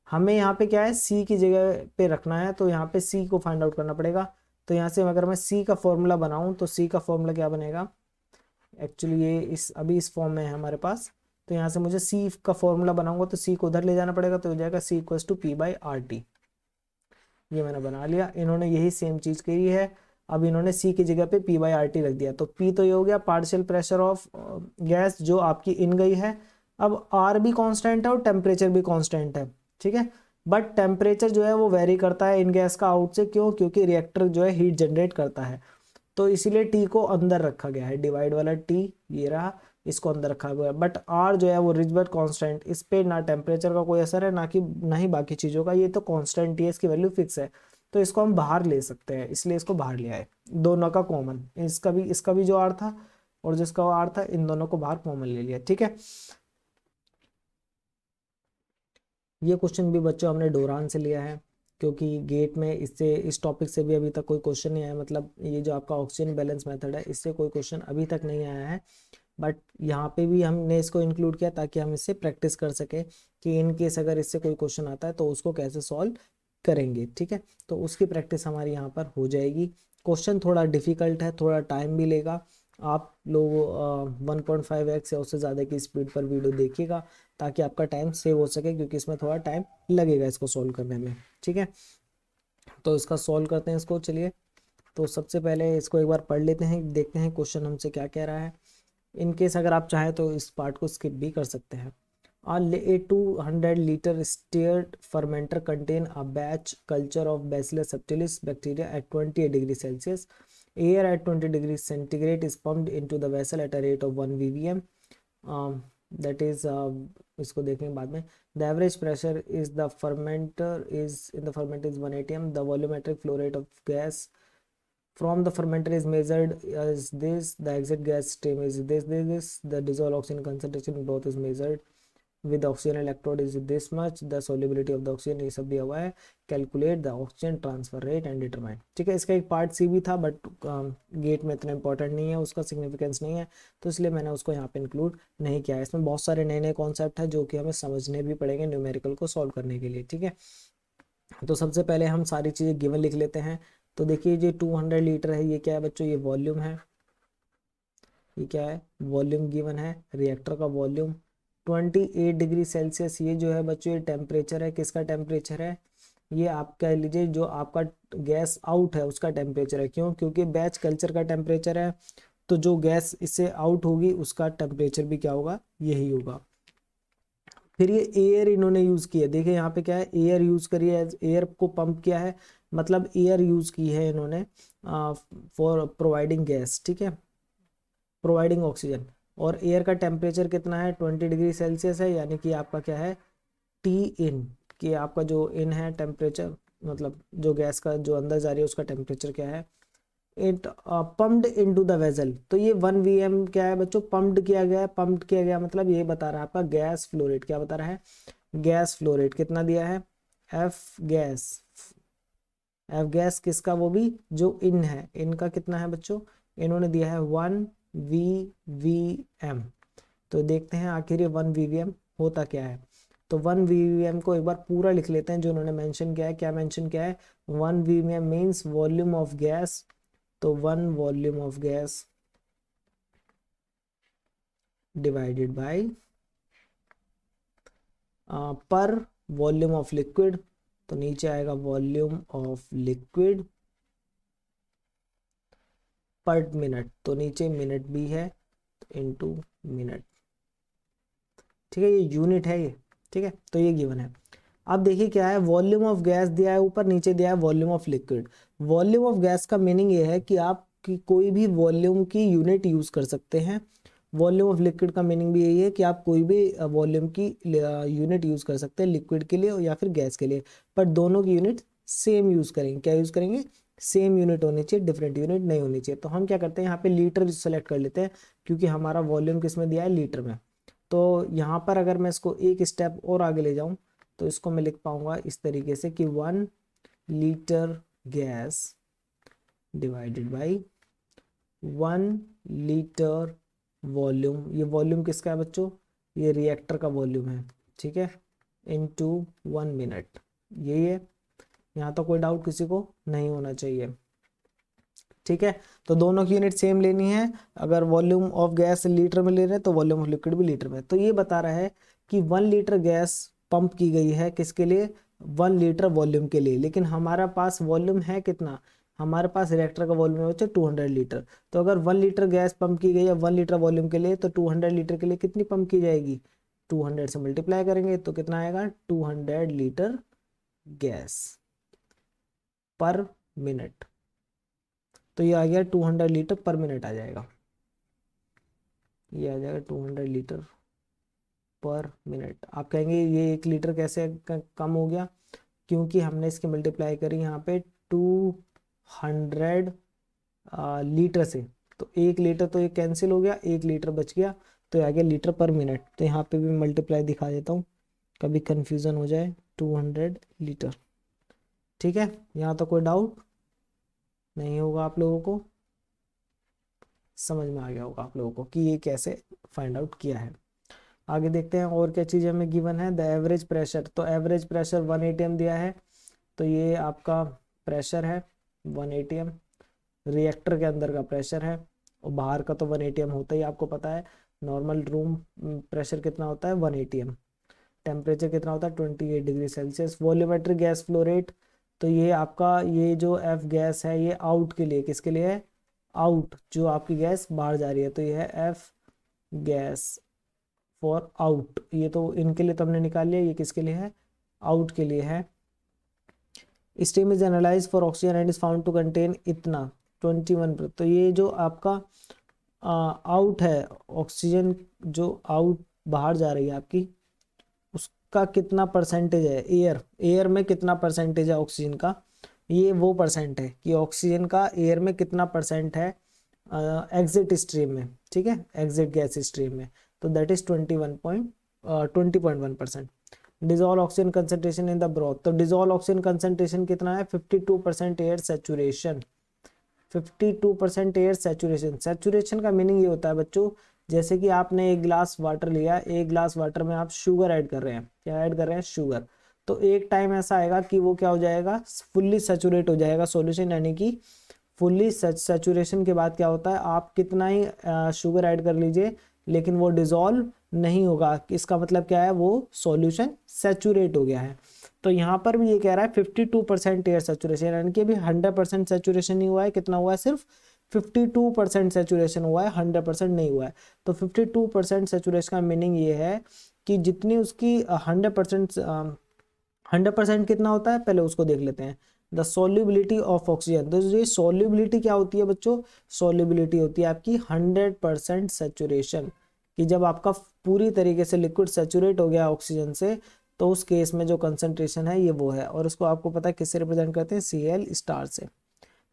हमें यहाँ पे क्या है, सी की जगह पे रखना है, तो यहाँ पे सी को फाइंड आउट करना पड़ेगा। तो यहाँ से अगर मैं सी का फॉर्मूला बनाऊं तो सी का फॉर्मूला क्या बनेगा, एक्चुअली ये इस अभी इस फॉर्म में है हमारे पास। तो यहाँ से मुझे सी का फॉर्मूला बनाऊंगा तो सी को उधर ले जाना पड़ेगा, तो हो जाएगा C equals to P by R T. ये मैंने बना लिया। इन्होंने यही सेम चीज़ करी है, अब इन्होंने सी की जगह पे पी बाई आर टी रख दिया। तो पी तो ये हो गया पार्शियल प्रेशर ऑफ गैस जो आपकी इन गई है। अब आर भी कांस्टेंट है और टेम्परेचर भी कांस्टेंट है, ठीक है। बट टेम्परेचर जो है वो वेरी करता है इन गैस का आउट से, क्यों, क्योंकि रिएक्टर जो है हीट जनरेट करता है। तो इसीलिए टी को अंदर रखा गया है, डिवाइड वाला टी ये रहा, इसको अंदर रखा गया है। बट आर जो है वो रिजबर्ट कांस्टेंट, इस पे ना टेम्परेचर का कोई असर है ना ही बाकी चीज़ों का, ये तो कांस्टेंट ही है, इसकी वैल्यू फिक्स है। तो इसको हम बाहर ले सकते हैं, इसलिए इसको बाहर ले आए। दोनों का कॉमन, इसका भी जो आर था और जिसका वो आर था, इन दोनों को बाहर कॉमन ले लिया, ठीक है। ये क्वेश्चन भी बच्चों हमने डोरान से लिया है, क्योंकि गेट में इससे इस टॉपिक से भी अभी तक कोई क्वेश्चन नहीं आया। मतलब ये जो आपका ऑक्सीजन बैलेंस मेथड है, इससे कोई क्वेश्चन अभी तक नहीं आया है। बट यहाँ पे भी हमने इसको इंक्लूड किया ताकि हम इससे प्रैक्टिस कर सकें कि इन केस अगर इससे कोई क्वेश्चन आता है तो उसको कैसे सॉल्व करेंगे, ठीक है। तो उसकी प्रैक्टिस हमारी यहाँ पर हो जाएगी। क्वेश्चन थोड़ा डिफिकल्ट है, थोड़ा टाइम भी लेगा। आप लोग 1.5x या उससे ज़्यादा की स्पीड पर वीडियो देखिएगा ताकि आपका टाइम सेव हो सके, क्योंकि इसमें थोड़ा टाइम लगेगा इसको सॉल्व करने में, ठीक है। तो इसका सॉल्व करते हैं इसको, चलिए। तो सबसे पहले इसको एक बार पढ़ लेते हैं, देखते हैं क्वेश्चन हमसे क्या कह रहा है। इन केस अगर आप चाहें तो इस पार्ट को स्किप भी कर सकते हैं। A 200 liter stirred fermenter contain a batch culture of Bacillus subtilis bacteria at 28 degrees Celsius. Air at 20 degrees centigrade is pumped into the vessel at a rate of 1 ppm. That is इसको देखेंगे बाद में। The average pressure is the fermenter is in the fermenter is 1 atm. The volumetric flow rate of gas from the fermenter is measured as this. The exit gas stream is this. The dissolved oxygen concentration growth is measured with oxygen electrode is this much. The solubility of the oxygen ये सब दिया हुआ है। Calculate the oxygen transfer rate and determine, ठीक है। इसका एक पार्ट सी भी था, बट गेट में इतना इंपॉर्टेंट नहीं है, उसका सिग्निफिकेंस नहीं है, तो इसलिए मैंने उसको यहाँ पे इंक्लूड नहीं किया है। इसमें बहुत सारे नए नए कॉन्सेप्ट है जो कि हमें समझने भी पड़ेंगे न्यूमेरिकल को सॉल्व करने के लिए, ठीक है। तो सबसे पहले हम सारी चीज़ें गिवन लिख लेते हैं। तो देखिए ये 200 लीटर है, ये क्या है बच्चों, ये वॉल्यूम है। ये क्या है, वॉल्यूम गिवन है, रिएक्टर का वॉल्यूम। 28 डिग्री सेल्सियस ये जो है बच्चों, ये टेम्परेचर है। किसका टेम्परेचर है, ये आप कह लीजिए जो आपका गैस आउट है उसका टेम्परेचर है। क्यों, क्योंकि बैच कल्चर का टेम्परेचर है, तो जो गैस इससे आउट होगी उसका टेम्परेचर भी क्या होगा, यही होगा। फिर ये एयर इन्होंने यूज़ किया, देखिए यहाँ पे क्या है, एयर यूज़ करी है, एयर को पंप किया है, मतलब एयर यूज़ की है इन्होंने फॉर प्रोवाइडिंग गैस, ठीक है, प्रोवाइडिंग ऑक्सीजन। और एयर का टेम्परेचर कितना है, 20 डिग्री सेल्सियस है। यानी कि आपका क्या है, टी इन, कि आपका जो इन है टेम्परेचर, मतलब जो गैस का जो अंदर जा रही है उसका टेम्परेचर क्या है। It pumped into the vessel, तो ये 1 वीएम क्या है बच्चों, पम्प्ड किया गया है। पम्प्ड किया गया मतलब ये बता रहा है आपका गैस फ्लो रेट, क्या बता रहा है, गैस फ्लो रेट कितना दिया है, एफ गैस। एफ गैस किसका, वो भी जो इन है, इनका कितना है बच्चों, इन्होंने दिया है 1 वी वी एम। तो देखते हैं आखिर ये 1 वीवीएम होता क्या है। तो 1 वीवीएम को एक बार पूरा लिख लेते हैं जो उन्होंने मेंशन किया है। क्या मेंशन किया है? 1 VVM means volume of gas. तो 1 volume of gas divided by पर वॉल्यूम ऑफ लिक्विड। तो नीचे आएगा वॉल्यूम ऑफ लिक्विड पर मिनट, तो नीचे मिनट भी है तो इनटू मिनट। ठीक है, ये यूनिट है ये। ठीक है, तो ये गिवन है। अब देखिए क्या है, वॉल्यूम ऑफ गैस दिया है ऊपर, नीचे दिया है volume of liquid. Volume of gas का मीनिंग ये है कि आप की कोई भी वॉल्यूम की यूनिट यूज कर सकते हैं। वॉल्यूम ऑफ लिक्विड का मीनिंग भी यही है कि आप कोई भी वॉल्यूम की यूनिट यूज कर सकते हैं लिक्विड के लिए या फिर गैस के लिए, पर दोनों की यूनिट सेम यूज करेंगे। क्या यूज करेंगे? सेम यूनिट होनी चाहिए, डिफरेंट यूनिट नहीं होनी चाहिए। तो हम क्या करते हैं, यहाँ पे लीटर सेलेक्ट कर लेते हैं क्योंकि हमारा वॉल्यूम किस में दिया है? लीटर में। तो यहाँ पर अगर मैं इसको एक स्टेप और आगे ले जाऊँ तो इसको मैं लिख पाऊंगा इस तरीके से कि 1 litre gas divided by 1 litre volume. ये वॉल्यूम किसका है बच्चों? ये रिएक्टर का वॉल्यूम है। ठीक है, इनटू 1 मिनट। यही है, यहाँ तो कोई डाउट किसी को नहीं होना चाहिए। ठीक है, तो दोनों की यूनिट सेम लेनी है। अगर वॉल्यूम ऑफ गैस लीटर में ले रहे हैं तो वॉल्यूम ऑफ लिक्विड भी लीटर में। तो ये बता रहा है कि 1 लीटर गैस पंप की गई है किसके लिए? 1 लीटर वॉल्यूम के लिए। लेकिन हमारा पास वॉल्यूम है कितना? हमारे पास रिएक्टर का वॉल्यूम है बच्चों 200 लीटर। तो अगर 1 लीटर गैस पंप की गई है 1 लीटर वॉल्यूम के लिए, तो 200 लीटर के लिए कितनी पंप की जाएगी? 200 से मल्टीप्लाई करेंगे तो कितना आएगा? 200 लीटर गैस पर मिनट। तो ये आ गया 200 लीटर पर मिनट आ जाएगा। ये आ जाएगा 200 लीटर पर मिनट। आप कहेंगे ये 1 लीटर कैसे कम हो गया? क्योंकि हमने इसकी मल्टीप्लाई करी यहाँ पे 200 लीटर से। तो 1 लीटर तो ये कैंसिल हो गया, 1 लीटर बच गया, तो ये आ गया लीटर पर मिनट। तो यहाँ पे भी मल्टीप्लाई दिखा देता हूँ, कभी कंफ्यूजन हो जाए। 200 लीटर। ठीक है, यहाँ तो कोई डाउट नहीं होगा आप लोगों को, समझ में आ गया होगा आप लोगों को कि ये कैसे फाइंड आउट किया है। आगे देखते हैं और क्या चीज़ हमें गिवन है। द एवरेज प्रेशर, तो एवरेज प्रेशर 1 atm दिया है। तो ये आपका प्रेशर है 1 atm, रिएक्टर के अंदर का प्रेशर है। और बाहर का तो 1 atm होता ही आपको पता है। नॉर्मल रूम प्रेशर कितना होता है? 1 atm। टेम्परेचर कितना होता है? 28 degree Celsius. Volumetric gas flow rate, तो ये आपका ये जो एफ गैस है ये आउट के लिए, किसके लिए है? आउट, जो आपकी गैस बाहर जा रही है। तो ये है एफ गैस फॉर आउट। ये तो इनके लिए तो हमने निकाल लिया, ये किसके लिए है? आउट के लिए है। Steam is analyse for oxygen and is found to contain इतना 21। तो ये जो आपका आउट है, ऑक्सीजन जो आउट बाहर जा रही है आपकी, उसका कितना परसेंटेज है? एयर, एयर में कितना परसेंटेज है ऑक्सीजन का? ये वो परसेंट है कि ऑक्सीजन का एयर में कितना परसेंट है एग्जिट स्ट्रीम में। ठीक है, एग्जिट गैस स्ट्रीम में। तो that is 20.1%। Dissolve oxygen concentration in the broth, तो डिजोल्व ऑक्सीजन कंसेंट्रेशन कितना है? 52% air saturation. 52% air saturation. Saturation का मीनिंग ये होता है बच्चों, जैसे कि आपने एक गिलास वाटर लिया, एक गिलास वाटर में आप शुगर ऐड कर रहे हैं। क्या ऐड कर रहे हैं? शुगर। तो एक टाइम ऐसा आएगा कि वो क्या हो जाएगा? फुल्ली सैचुरेट हो जाएगा सॉल्यूशन, यानी कि फुल्ली सैचुरेशन के बाद क्या होता है, आप कितना ही शुगर ऐड कर लीजिए लेकिन वो डिजोल्व नहीं होगा। इसका मतलब क्या है? वो सॉल्यूशन सैचुरेट हो गया है। तो यहाँ पर भी ये कह रहा है 52% एयर सैचुरेशन, यानी कि अभी 100% सैचुरेशन नहीं हुआ है। कितना हुआ है? सिर्फ 52% सैचुरेशन हुआ है, 100% नहीं हुआ है। तो 52% सैचुरेशन का मीनिंग ये है कि जितनी उसकी 100% कितना होता है, पहले उसको देख लेते हैं। द सोल्यूबिलिटी ऑफ ऑक्सीजन, तो ये सोल्यूबिलिटी क्या होती है बच्चों? सोल्यूबिलिटी होती है आपकी 100% सैचुरेशन, कि जब आपका पूरी तरीके से लिक्विड सैचुरेट हो गया ऑक्सीजन से, तो उस केस में जो कंसंट्रेशन है ये वो है। और उसको आपको पता है किससे रिप्रेजेंट करते हैं? Cl स्टार से।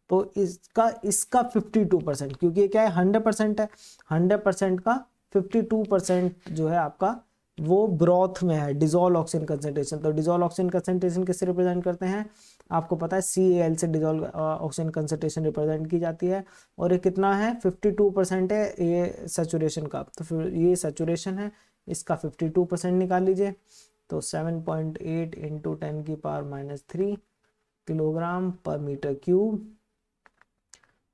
तो इसका 52%, क्योंकि ये क्या है? 100% है। 100% का 52% जो है आपका वो ब्रॉथ में है, डिजोल्व ऑक्सीजन कंसेंट्रेशन। तो डिजोल्व ऑक्सीजन कंसेंट्रेशन किससे रिप्रेजेंट करते हैं? आपको पता है Cal से डिजोल्व ऑक्सीजन कंसेंट्रेशन रिप्रेजेंट की जाती है। और ये कितना है? 52% है ये सैचुरेशन का। तो फिर ये सैचुरेशन है, इसका 52% निकाल लीजिए। तो 7.8 इंटू 10⁻³ किलोग्राम पर मीटर क्यूब,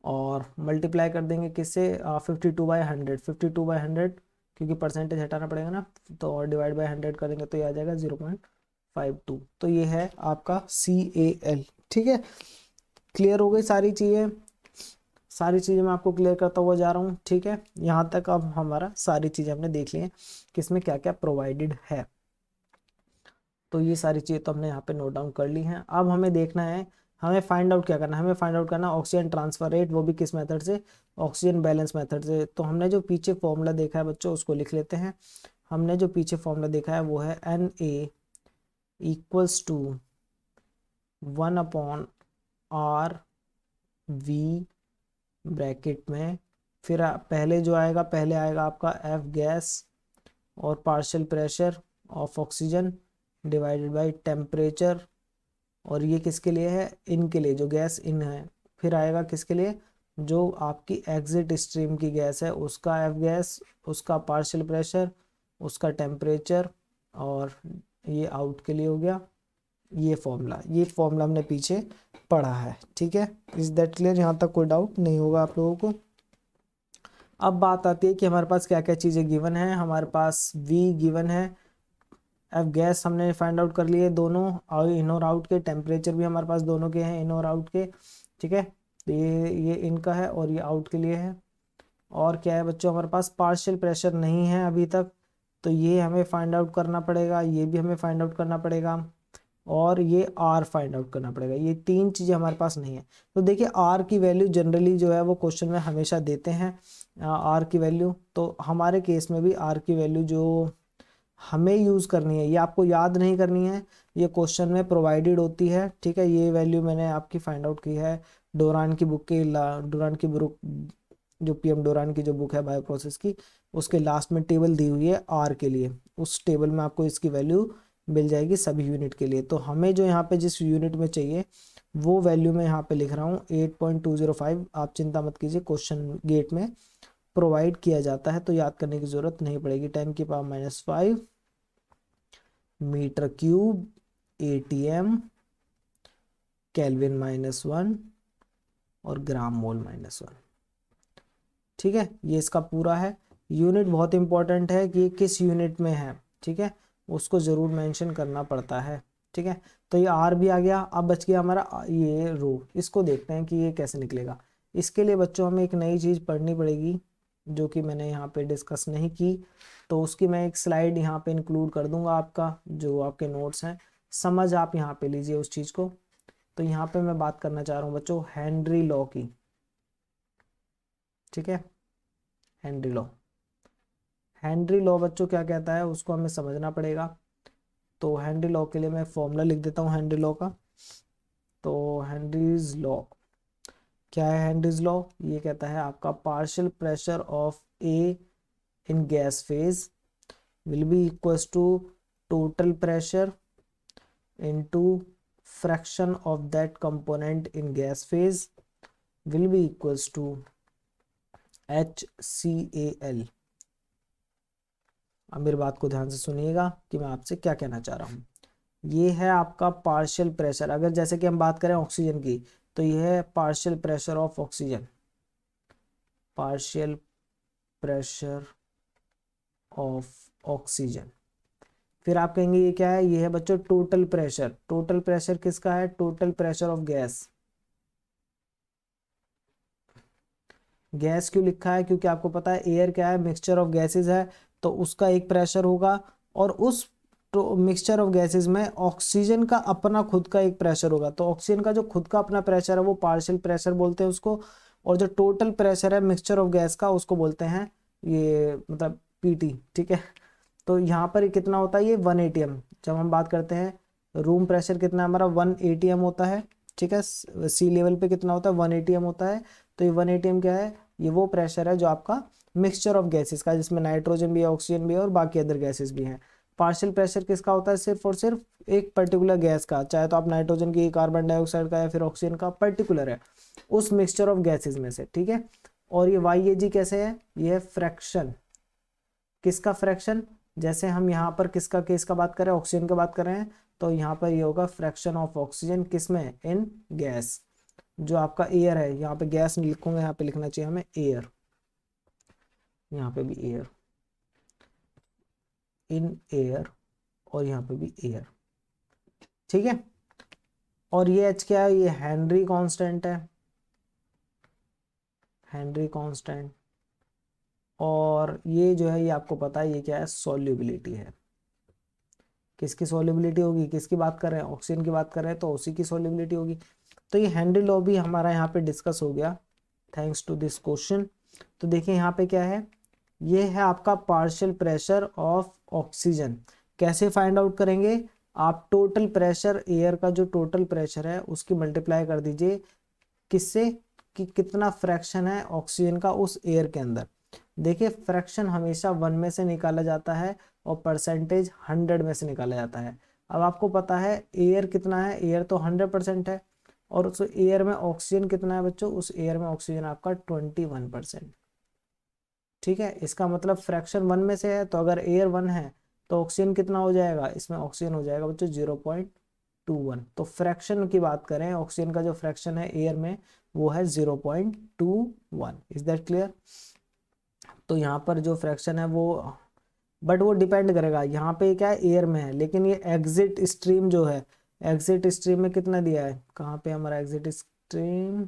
और मल्टीप्लाई कर देंगे किससे, 52/100, 52/100 क्योंकि परसेंटेज हटाना पड़ेगा ना, तो और डिवाइड बाय 100 करेंगे तो ये आ जाएगा 0.52। तो ये है आपका CAL। ठीक है, क्लियर हो गई सारी चीज़ें मैं आपको क्लियर करता हुआ जा रहा हूँ। ठीक है, यहाँ तक अब हमारा सारी चीज़ें हमने देख ली हैं कि इसमें क्या क्या प्रोवाइडेड है। तो ये सारी चीज़ें तो हमने यहाँ पे नोट डाउन कर ली हैं। अब हमें देखना है, हमें फाइंड आउट क्या करना है, हमें फाइंड आउट करना ऑक्सीजन ट्रांसफर रेट, वो भी किस मेथड से, ऑक्सीजन बैलेंस मेथड से। तो हमने जो पीछे फॉर्मूला देखा है बच्चों उसको लिख लेते हैं। हमने जो पीछे फॉर्मूला देखा है वो है Na equals to 1/RV bracket में, फिर पहले जो आएगा, पहले आएगा आपका F गैस और partial pressure of oxygen divided by temperature, और ये किसके लिए है, इनके लिए, जो गैस इन है। फिर आएगा किसके लिए, जो आपकी एग्जिट स्ट्रीम की गैस है उसका F गैस, उसका पार्शियल प्रेशर, उसका टेम्परेचर, और ये आउट के लिए हो गया ये फॉर्मूला हमने पीछे पढ़ा है। ठीक है, इज दैट क्लियर, यहाँ तक कोई डाउट नहीं होगा आप लोगों को। अब बात आती है कि हमारे पास क्या क्या चीज़ें गिवन है। हमारे पास V गिवन है, F गैस हमने फाइंड आउट कर लिए दोनों, और इन और आउट के, टेम्परेचर भी हमारे पास दोनों के हैं, इन और आउट के। ठीक है, तो ये इनका है और ये आउट के लिए है। और क्या है बच्चों, हमारे पास पार्शियल प्रेशर नहीं है अभी तक, तो ये हमें फाइंड आउट करना पड़ेगा, ये भी हमें फाइंड आउट करना पड़ेगा, और ये R फाइंड आउट करना पड़ेगा। ये तीन चीज़ें हमारे पास नहीं है। तो देखिए R की वैल्यू जनरली जो है वो क्वेश्चन में हमेशा देते हैं, R की वैल्यू। तो हमारे केस में भी R की वैल्यू जो हमें यूज़ करनी है, ये आपको याद नहीं करनी है, ये क्वेश्चन में प्रोवाइडेड होती है। ठीक है, ये वैल्यू मैंने आपकी फाइंड आउट की है डोरान की बुक के, डोरान की बुक, जो PM डोरान की जो बुक है बायो प्रोसेस की, उसके लास्ट में टेबल दी हुई है R के लिए। उस टेबल में आपको इसकी वैल्यू मिल जाएगी सभी यूनिट के लिए। तो हमें जो यहाँ पे जिस यूनिट में चाहिए वो वैल्यू मैं यहाँ पे लिख रहा हूँ 8.205। आप चिंता मत कीजिए, क्वेश्चन गेट में प्रोवाइड किया जाता है तो याद करने की ज़रूरत नहीं पड़ेगी। 10⁻⁵ मीटर क्यूब ATM, केल्विन -1 और ग्राम मोल -1। ठीक है, ये इसका पूरा है। यूनिट बहुत इंपॉर्टेंट है कि ये किस यूनिट में है, ठीक है, उसको ज़रूर मेंशन करना पड़ता है। ठीक है, तो ये R भी आ गया। अब बच गया हमारा ये रो, इसको देखते हैं कि ये कैसे निकलेगा। इसके लिए बच्चों हमें एक नई चीज़ पढ़नी पड़ेगी जो कि मैंने यहाँ पे डिस्कस नहीं की, तो उसकी मैं एक स्लाइड यहाँ पे इंक्लूड कर दूंगा, आपका जो आपके नोट्स हैं समझ आप यहाँ पे लीजिए उस चीज़ को। तो यहाँ पे मैं बात करना चाह रहा हूँ बच्चों हेनरी लॉ की। ठीक है, हेनरी लॉ, हेनरी लॉ बच्चों क्या कहता है उसको हमें समझना पड़ेगा। तो हेनरी लॉ के लिए मैं फॉर्मूला लिख देता हूँ हेनरी लॉ का। तो हेनरीज लॉ क्या है, हेनरीज लॉ ये कहता है आपका partial pressure of A in gas phase will be equals to total pressure into fraction of that component in gas phase will be equals to HCAL। अब मेरी बात को ध्यान से सुनिएगा कि मैं आपसे क्या कहना चाह रहा हूँ। ये है आपका पार्शियल प्रेशर, अगर जैसे कि हम बात करें ऑक्सीजन की, तो ये है partial pressure of oxygen, partial pressure of oxygen. फिर आप कहेंगे ये क्या है, ये है बच्चों टोटल प्रेशर। टोटल प्रेशर किसका है, total pressure of gas. Gas क्यों लिखा है, क्योंकि आपको पता है एयर क्या है, मिक्सचर ऑफ गैसेस है, तो उसका एक प्रेशर होगा, और उस मिक्सचर ऑफ गैसेस में ऑक्सीजन का अपना खुद का एक प्रेशर होगा। तो ऑक्सीजन का जो खुद का अपना प्रेशर है वो पार्शियल प्रेशर बोलते हैं उसको, और जो टोटल प्रेशर है मिक्सचर ऑफ गैस का उसको बोलते हैं ये मतलब PT। ठीक है, तो यहाँ पर कितना होता है ये 1 ATM। जब हम बात करते हैं रूम प्रेशर कितना हमारा 1 ATM होता है। ठीक है, सी लेवल पे कितना होता है 1 ATM होता है। तो ये 1 ATM क्या है, ये वो प्रेशर है जो आपका मिक्सचर ऑफ गैसेस का, जिसमें नाइट्रोजन भी है, ऑक्सीजन भी है और बाकी अदर गैसेस भी हैं। पार्शियल प्रेशर किसका होता है, सिर्फ और सिर्फ एक पर्टिकुलर गैस का, चाहे तो आप नाइट्रोजन की, कार्बन डाइऑक्साइड का या फिर ऑक्सीजन का, पर्टिकुलर है उस मिक्सचर ऑफ गैसेस में से। ठीक है, और ये YAG कैसे है, ये है फ्रैक्शन, किसका फ्रैक्शन, जैसे हम यहाँ पर किसका केस का बात कर रहे हैं, ऑक्सीजन की बात कर रहे हैं, तो यहाँ पर ये होगा फ्रैक्शन ऑफ ऑक्सीजन किसमें, इन गैस। जो आपका एयर है, यहाँ पे गैस नहीं लिखूंगा, यहाँ पे लिखना चाहिए हमें एयर, यहाँ पे भी एयर, इन एयर, और यहाँ पे भी एयर, ठीक है। और ये एच क्या है, ये हेनरी कांस्टेंट है, हेनरी कांस्टेंट। और ये जो है ये आपको पता है ये क्या है, सॉल्युबिलिटी है। किसकी सॉल्युबिलिटी होगी, किसकी बात कर रहे हैं, ऑक्सीजन की बात कर रहे हैं, तो उसी की सॉल्युबिलिटी होगी। तो ये हेनरी लॉ भी हमारा यहाँ पे डिस्कस हो गया थैंक्स टू दिस क्वेश्चन। तो देखिए यहाँ पे क्या है, ये है आपका पार्शियल प्रेशर ऑफ ऑक्सीजन। कैसे फाइंड आउट करेंगे, आप टोटल प्रेशर, एयर का जो टोटल प्रेशर है उसकी मल्टीप्लाई कर दीजिए किससे, कि कितना फ्रैक्शन है ऑक्सीजन का उस एयर के अंदर। देखिए फ्रैक्शन हमेशा 1 में से निकाला जाता है और परसेंटेज 100 में से निकाला जाता है। अब आपको पता है एयर कितना है, एयर तो 100% है, और उस एयर में ऑक्सीजन कितना है बच्चों, उस एयर में ऑक्सीजन आपका 21%। ठीक है, इसका मतलब फ्रैक्शन 1 में से है, तो अगर एयर 1 है तो ऑक्सीजन कितना हो जाएगा, इसमें ऑक्सीजन हो जाएगा बच्चों 0.21। तो फ्रैक्शन की बात करें, ऑक्सीजन का जो फ्रैक्शन है एयर में वो है 0.21। Is that clear. तो यहाँ पर जो फ्रैक्शन है वो, बट वो डिपेंड करेगा, यहाँ पे क्या है एयर में है, लेकिन ये एग्जिट स्ट्रीम जो है, एग्जिट स्ट्रीम में कितना दिया है, कहाँ पे हमारा एग्जिट स्ट्रीम,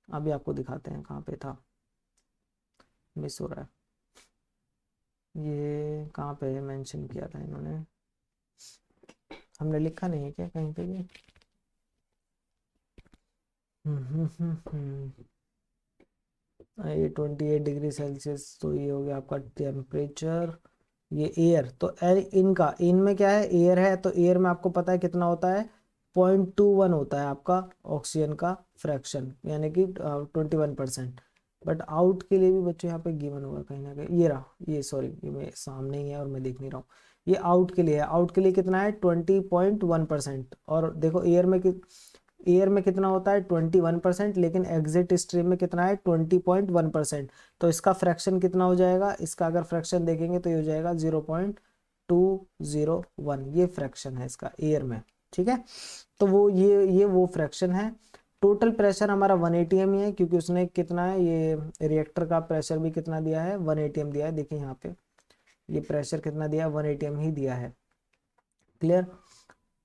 अभी आपको दिखाते हैं कहाँ पे था, मिस हो रहा है, ये कहाँ पे मेंशन किया था इन्होंने, हमने लिखा नहीं है क्या कहीं पे भी। ये 28 डिग्री सेल्सियस, तो ये हो गया आपका टेम्परेचर। ये एयर, तो इनका, इनमें क्या है, एयर है, तो एयर में आपको पता है कितना होता है, 0.21 होता है आपका ऑक्सीजन का फ्रैक्शन, यानी कि 21%। बट आउट के लिए भी बच्चों यहाँ पे गिवन होगा कहीं ना कहीं, ये रहा, ये सॉरी ये मेरे सामने ही है और मैं देख नहीं रहा हूँ। ये आउट के लिए है, आउट के लिए कितना है 20.1%। और देखो एयर में कितना होता है 21%, लेकिन एग्जिट स्ट्रीम में कितना है 20.1%। तो इसका फ्रैक्शन कितना हो जाएगा, इसका अगर फ्रैक्शन देखेंगे तो ये हो जाएगा 0.201, ये फ्रैक्शन है इसका एयर में। ठीक है, तो वो ये वो फ्रैक्शन है। टोटल प्रेशर हमारा 1 atm ही है, क्योंकि उसने कितना है, ये रिएक्टर का प्रेशर भी कितना दिया है, 1 atm दिया है। देखिए यहाँ पे ये प्रेशर कितना दिया है, 1 atm ही दिया है। क्लियर।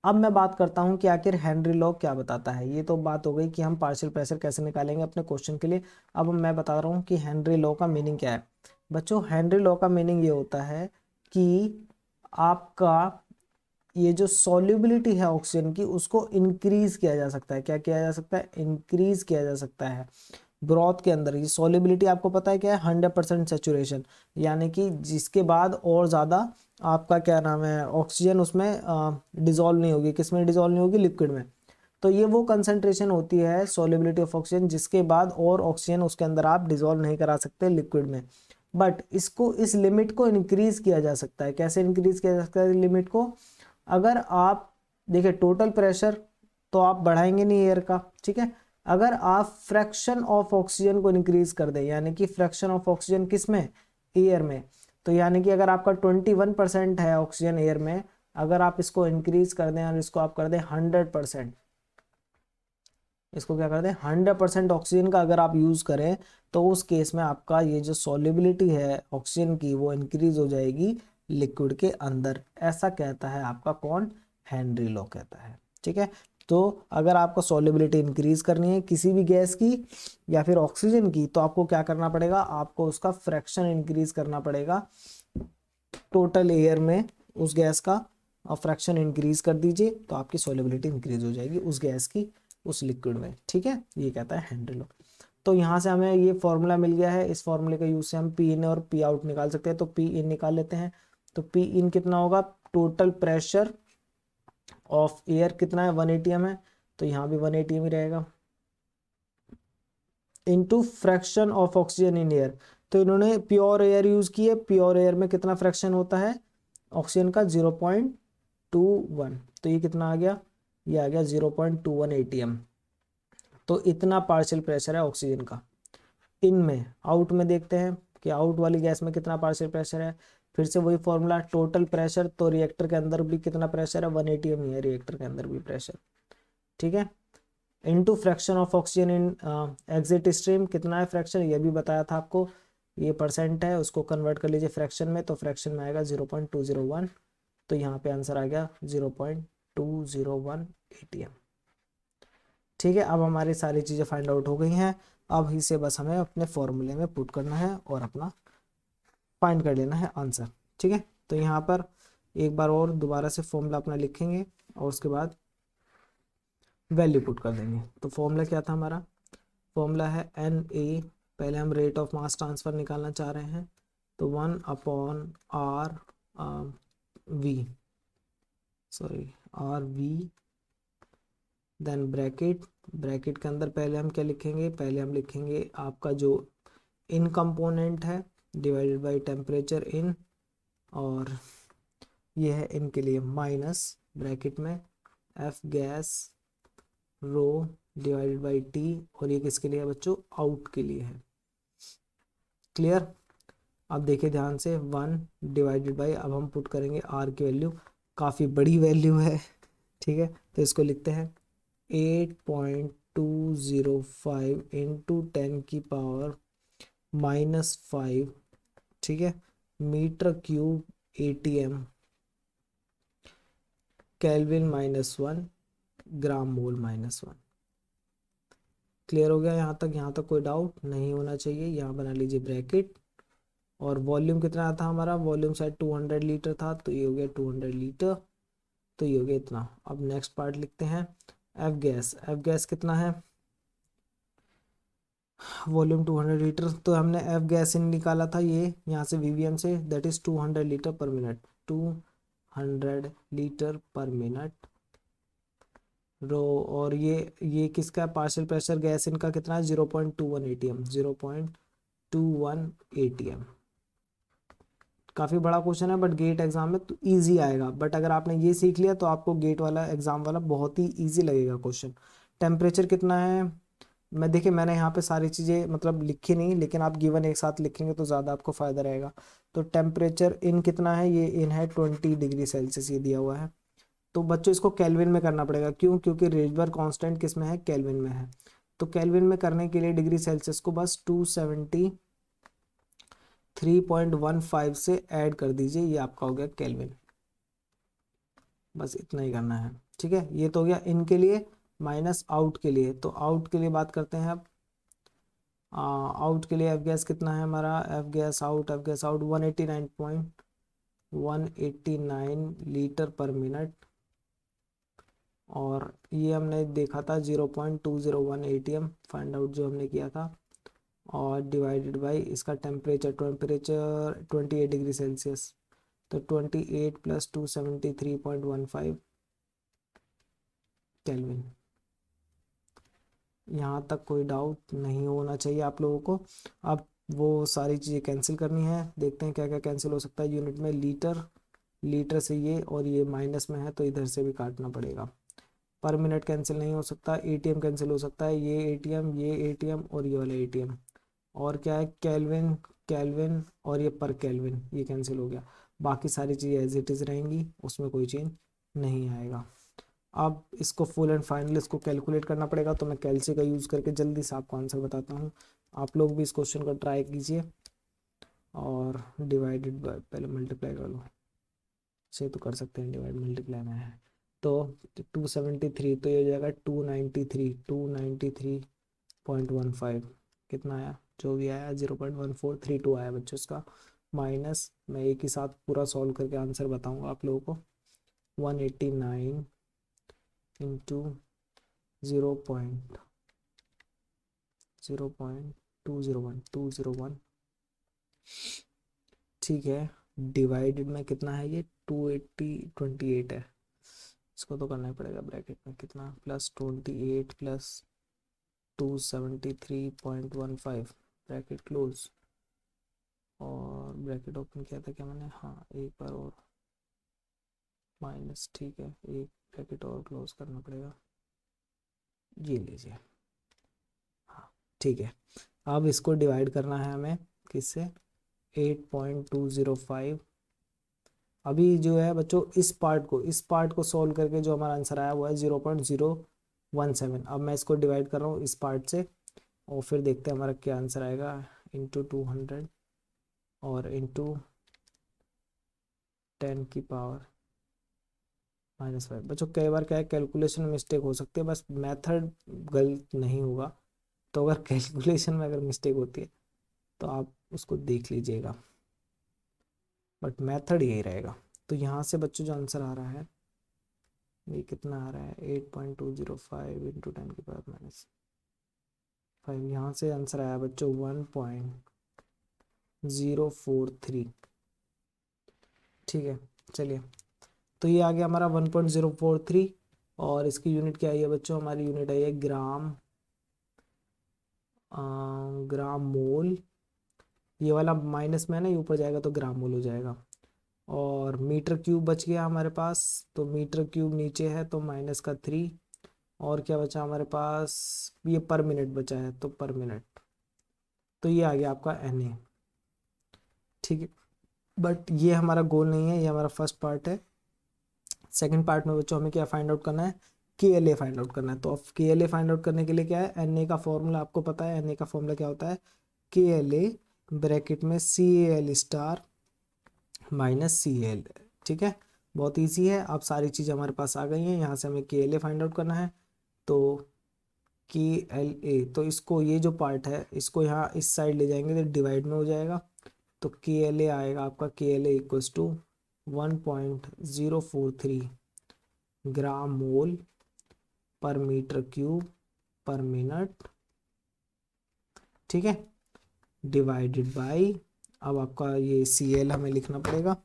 अब मैं बात करता हूं कि आखिर हेनरी लॉ क्या बताता है। ये तो बात हो गई कि हम पार्शियल प्रेशर कैसे निकालेंगे अपने क्वेश्चन के लिए। अब मैं बता रहा हूं कि हेनरी लॉ का मीनिंग क्या है। बच्चों हेनरी लॉ का मीनिंग ये होता है कि आपका ये जो सॉल्युबिलिटी है ऑक्सीजन की, उसको इंक्रीज किया जा सकता है। क्या किया जा सकता है, इंक्रीज किया जा सकता है ब्रॉथ के अंदर। ये सॉल्युबिलिटी आपको पता है क्या है, 100% सेचुरेशन, यानी कि जिसके बाद और ज़्यादा आपका क्या नाम है, ऑक्सीजन उसमें डिजोल्व नहीं होगी। किसमें डिजोल्व नहीं होगी, लिक्विड में। तो ये वो कंसंट्रेशन होती है सॉल्युबिलिटी ऑफ ऑक्सीजन जिसके बाद और ऑक्सीजन उसके अंदर आप डिजोल्व नहीं करा सकते लिक्विड में। बट इसको, इस लिमिट को इंक्रीज किया जा सकता है। कैसे इंक्रीज किया जा सकता है लिमिट को, अगर आप देखिए टोटल प्रेशर तो आप बढ़ाएंगे नहीं एयर का, ठीक है। अगर आप फ्रैक्शन ऑफ ऑक्सीजन को इंक्रीज कर दें, यानी कि फ्रैक्शन ऑफ ऑक्सीजन किस में, एयर में, तो यानी कि अगर आपका 21% है ऑक्सीजन एयर में, अगर आप इसको इंक्रीज कर दें और इसको आप कर दें 100%, इसको क्या कर दें 100% ऑक्सीजन का अगर आप यूज करें, तो उस केस में आपका ये जो सॉल्युबिलिटी है ऑक्सीजन की वो इंक्रीज हो जाएगी लिक्विड के अंदर। ऐसा कहता है आपका कौन, हेनरी लॉ कहता है। ठीक है, तो अगर आपको सॉल्युबिलिटी इंक्रीज करनी है किसी भी गैस की या फिर ऑक्सीजन की, तो आपको क्या करना पड़ेगा, आपको उसका फ्रैक्शन इंक्रीज करना पड़ेगा टोटल एयर में उस गैस का, और फ्रैक्शन इंक्रीज कर दीजिए तो आपकी सॉल्युबिलिटी इंक्रीज हो जाएगी उस गैस की उस लिक्विड में। ठीक है, ये कहता है हेनरी लॉ। तो यहाँ से हमें ये फॉर्मूला मिल गया है, इस फॉर्मूले का यूज से हम पी इन और पी आउट निकाल सकते हैं। तो पी इन निकाल लेते हैं, तो पी इन कितना होगा, टोटल प्रेशर ऑफ एयर कितना है 1 atm है, तो यहाँ भी 1 atm ही रहेगा, into fraction of oxygen in air. तो इन्होंने प्योर एयर यूज की है, प्योर एयर में कितना फ्रैक्शन होता है ऑक्सीजन का 0.21, तो ये कितना आ गया, ये आ गया 0.21 atm। तो इतना पार्शियल प्रेशर है ऑक्सीजन का। इनमें, आउट में देखते हैं कि आउट वाली गैस में कितना पार्शियल प्रेशर है। फिर से वही फॉर्मूला, टोटल प्रेशर, तो रिएक्टर के अंदर भी कितना प्रेशर है, 180 एम है रिएक्टर के अंदर भी प्रेशर, ठीक है। Into fraction of oxygen in exit stream, कितना है फ्रैक्शन, ये भी बताया था आपको, ये परसेंट है, उसको कन्वर्ट कर लीजिए फ्रैक्शन में, तो फ्रैक्शन में आएगा 0.201, तो यहाँ पे आंसर आ गया 0.201 ATM, ठीक है। अब हमारी सारी चीज़ें फाइंड आउट हो गई हैं, अब इसे बस हमें अपने फॉर्मूले में पुट करना है और अपना फाइंड कर लेना है आंसर, ठीक है। तो यहाँ पर एक बार और दोबारा से फॉर्मूला अपना लिखेंगे और उसके बाद वैल्यू पुट कर देंगे। तो फॉर्मूला क्या था हमारा, फॉर्मूला है NA, पहले हम रेट ऑफ मास ट्रांसफ़र निकालना चाह रहे हैं, तो 1/R V, sorry RV, then bracket के अंदर पहले हम क्या लिखेंगे, पहले हम लिखेंगे आपका जो इन कंपोनेंट है डिवाइडेड बाय टेम्परेचर इन, और ये है इनके लिए माइनस ब्रैकेट में F गैस रो डिवाइडेड बाई T, और ये किसके लिए है बच्चों, आउट के लिए है, क्लियर। अब देखिए ध्यान से, 1 डिवाइडेड बाई, अब हम पुट करेंगे R की वैल्यू, काफ़ी बड़ी वैल्यू है, ठीक है, तो इसको लिखते हैं 8.205 इंटू 10⁻⁻5, ठीक है, मीटर क्यूब ATM, केल्विन -1, ग्राम मोल -1, क्लियर हो गया यहाँ तक, यहाँ तक कोई डाउट नहीं होना चाहिए। यहाँ बना लीजिए ब्रैकेट, और वॉल्यूम कितना था हमारा, वॉल्यूम शायद 200 लीटर था, तो ये हो गया 200 लीटर, तो ये हो गया इतना। अब नेक्स्ट पार्ट लिखते हैं, एफ गैस कितना है, वॉल्यूम 200 लीटर, तो हमने एफ गैस इन निकाला था ये यहाँ से वीवीएम से, that is 200 litre per minute, 200 litre per minute रो, और ये किसका पार्शियल प्रेशर गैस इनका कितना है, 0.21 ATM, 0.21 ATM। काफ़ी बड़ा क्वेश्चन है, बट गेट एग्जाम में तो इजी आएगा, बट अगर आपने ये सीख लिया तो आपको गेट वाला एग्जाम वाला बहुत ही इजी लगेगा क्वेश्चन। टेम्परेचर कितना है, मैं देखिए मैंने यहाँ पे सारी चीज़ें मतलब लिखी नहीं, लेकिन आप गिवन एक साथ लिखेंगे तो ज़्यादा आपको फ़ायदा रहेगा। तो टेम्परेचर इन कितना है, ये इन है 20 डिग्री सेल्सियस, ये दिया हुआ है। तो बच्चों इसको केल्विन में करना पड़ेगा, क्यों, क्योंकि रेजबर कांस्टेंट किस में है, केल्विन में है। तो केल्विन में करने के लिए डिग्री सेल्सियस को बस 273.15 से ऐड कर दीजिए, ये आपका हो गया केल्विन, बस इतना ही करना है, ठीक है। ये तो हो गया इनके लिए, माइनस आउट के लिए, तो आउट के लिए बात करते हैं अब। आउट के लिए एफ गैस कितना है हमारा, F gas out 189 litre per minute, और ये हमने देखा था 0.201 ATM फाइंड आउट जो हमने किया था, और डिवाइडेड बाई इसका टेम्परेचर 28 डिग्री सेल्सियस, तो 28 प्लस 273.15 केल्विन। यहाँ तक कोई डाउट नहीं होना चाहिए आप लोगों को। अब वो सारी चीज़ें कैंसिल करनी है, देखते हैं क्या क्या कैंसिल हो सकता है यूनिट में, लीटर से ये, और ये माइनस में है तो इधर से भी काटना पड़ेगा। पर मिनट कैंसिल नहीं हो सकता, ATM कैंसिल हो सकता है, ये ATM और ये वाला ATM, और क्या है केल्विन, और ये पर केल्विन, ये कैंसिल हो गया। बाकी सारी चीज़ें एज इट इज़ रहेंगी, उसमें कोई चेंज नहीं आएगा। अब इसको फुल एंड फाइनल इसको कैलकुलेट करना पड़ेगा, तो मैं कैलसी का यूज़ करके जल्दी से आपको आंसर बताता हूँ। आप लोग भी इस क्वेश्चन को ट्राई कीजिए, और डिवाइडेड बाय, पहले मल्टीप्लाई कर लो, से तो कर सकते हैं, डिवाइड मल्टीप्लाई में है, तो 273, तो ये हो जाएगा 293.15, कितना आया, जो भी आया 0.1432 आया बच्चों इसका, माइनस, मैं एक ही साथ पूरा सॉल्व करके आंसर बताऊंगा आप लोगों को, 189 इंटू 0.201, ठीक है, डिवाइडेड में कितना है ये, 280 28 है, इसको तो करना ही पड़ेगा ब्रैकेट में, कितना प्लस 28 प्लस 273.15, ब्रैकेट क्लोज, और ब्रैकेट ओपन किया था क्या मैंने, हाँ एक बार और, माइनस, ठीक है, एक ब्रैकेट और क्लोज करना पड़ेगा, ये लीजिए, हाँ ठीक है। अब इसको डिवाइड करना है हमें किससे, 8.205 अभी जो है बच्चों इस पार्ट को सॉल्व करके जो हमारा आंसर आया वो है 0.017। अब मैं इसको डिवाइड कर रहा हूँ इस पार्ट से और फिर देखते हैं हमारा क्या आंसर आएगा। इंटू 200 और इंटू 10⁻⁻5। बच्चों कई बार क्या है, कैलकुलेशन में मिस्टेक हो सकती है, बस मेथड गलत नहीं होगा। तो अगर कैलकुलेशन में अगर मिस्टेक होती है तो आप उसको देख लीजिएगा, बट मेथड यही रहेगा। तो यहाँ से बच्चों जो आंसर आ रहा है ये कितना आ रहा है, 8.205 इंटू 10⁻⁻5। यहाँ से आंसर आया बच्चों 1.043। ठीक है, चलिए। तो ये आ गया हमारा 1.043 और इसकी यूनिट क्या आई है बच्चों, हमारी यूनिट आई है ग्राम मोल। ये वाला माइनस में है ना, ये ऊपर जाएगा तो ग्राम मोल हो जाएगा। और मीटर क्यूब बच गया हमारे पास, तो मीटर क्यूब नीचे है तो -3। और क्या बचा हमारे पास, ये पर मिनट बचा है तो पर मिनट। तो ये आ गया आपका NA। ठीक है, बट ये हमारा गोल नहीं है, ये हमारा फर्स्ट पार्ट है। सेकंड पार्ट में बच्चों हमें क्या फाइंड आउट करना है, KLA फाइंड आउट करना है। तो अब KLA फाइंड आउट करने के लिए क्या है, NA का फॉर्मूला आपको पता है। NA का फॉर्मूला क्या होता है, KLA ब्रैकेट में CAL स्टार माइनस CL। ठीक है, बहुत ईजी है। अब सारी चीज़ हमारे पास आ गई हैं, यहाँ से हमें KLA फाइंड आउट करना है। तो KLA, तो इसको ये जो पार्ट है इसको यहाँ इस साइड ले जाएंगे तो डिवाइड में हो जाएगा। तो KLA आएगा आपका, KLA इक्वल्स टू 1.043 ग्राम मोल पर मीटर क्यूब पर मिनट। ठीक है, डिवाइडेड बाई, अब आपका ये CL हमें लिखना पड़ेगा,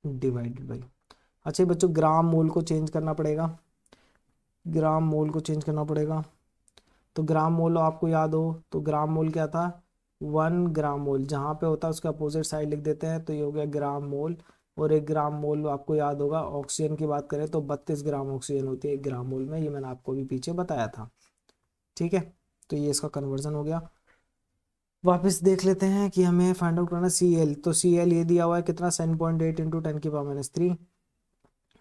डिवाइडेड बाई। अच्छा बच्चों, ग्राम मोल को चेंज करना पड़ेगा, ग्राम मोल को चेंज करना पड़ेगा। तो ग्राम मोल आपको याद हो तो ग्राम मोल क्या था, 1 ग्राम मोल जहाँ पे होता है उसके अपोजिट साइड लिख देते हैं, तो ये हो गया ग्राम मोल। और 1 ग्राम मोल आपको याद होगा, ऑक्सीजन की बात करें तो 32 ग्राम ऑक्सीजन होती है 1 ग्राम मोल में, ये मैंने आपको भी पीछे बताया था। ठीक है, तो ये इसका कन्वर्जन हो गया। वापस देख लेते हैं कि हमें फाइंड आउट करना CL। तो CL ये दिया हुआ है कितना, 7.8 इंटू 10⁻³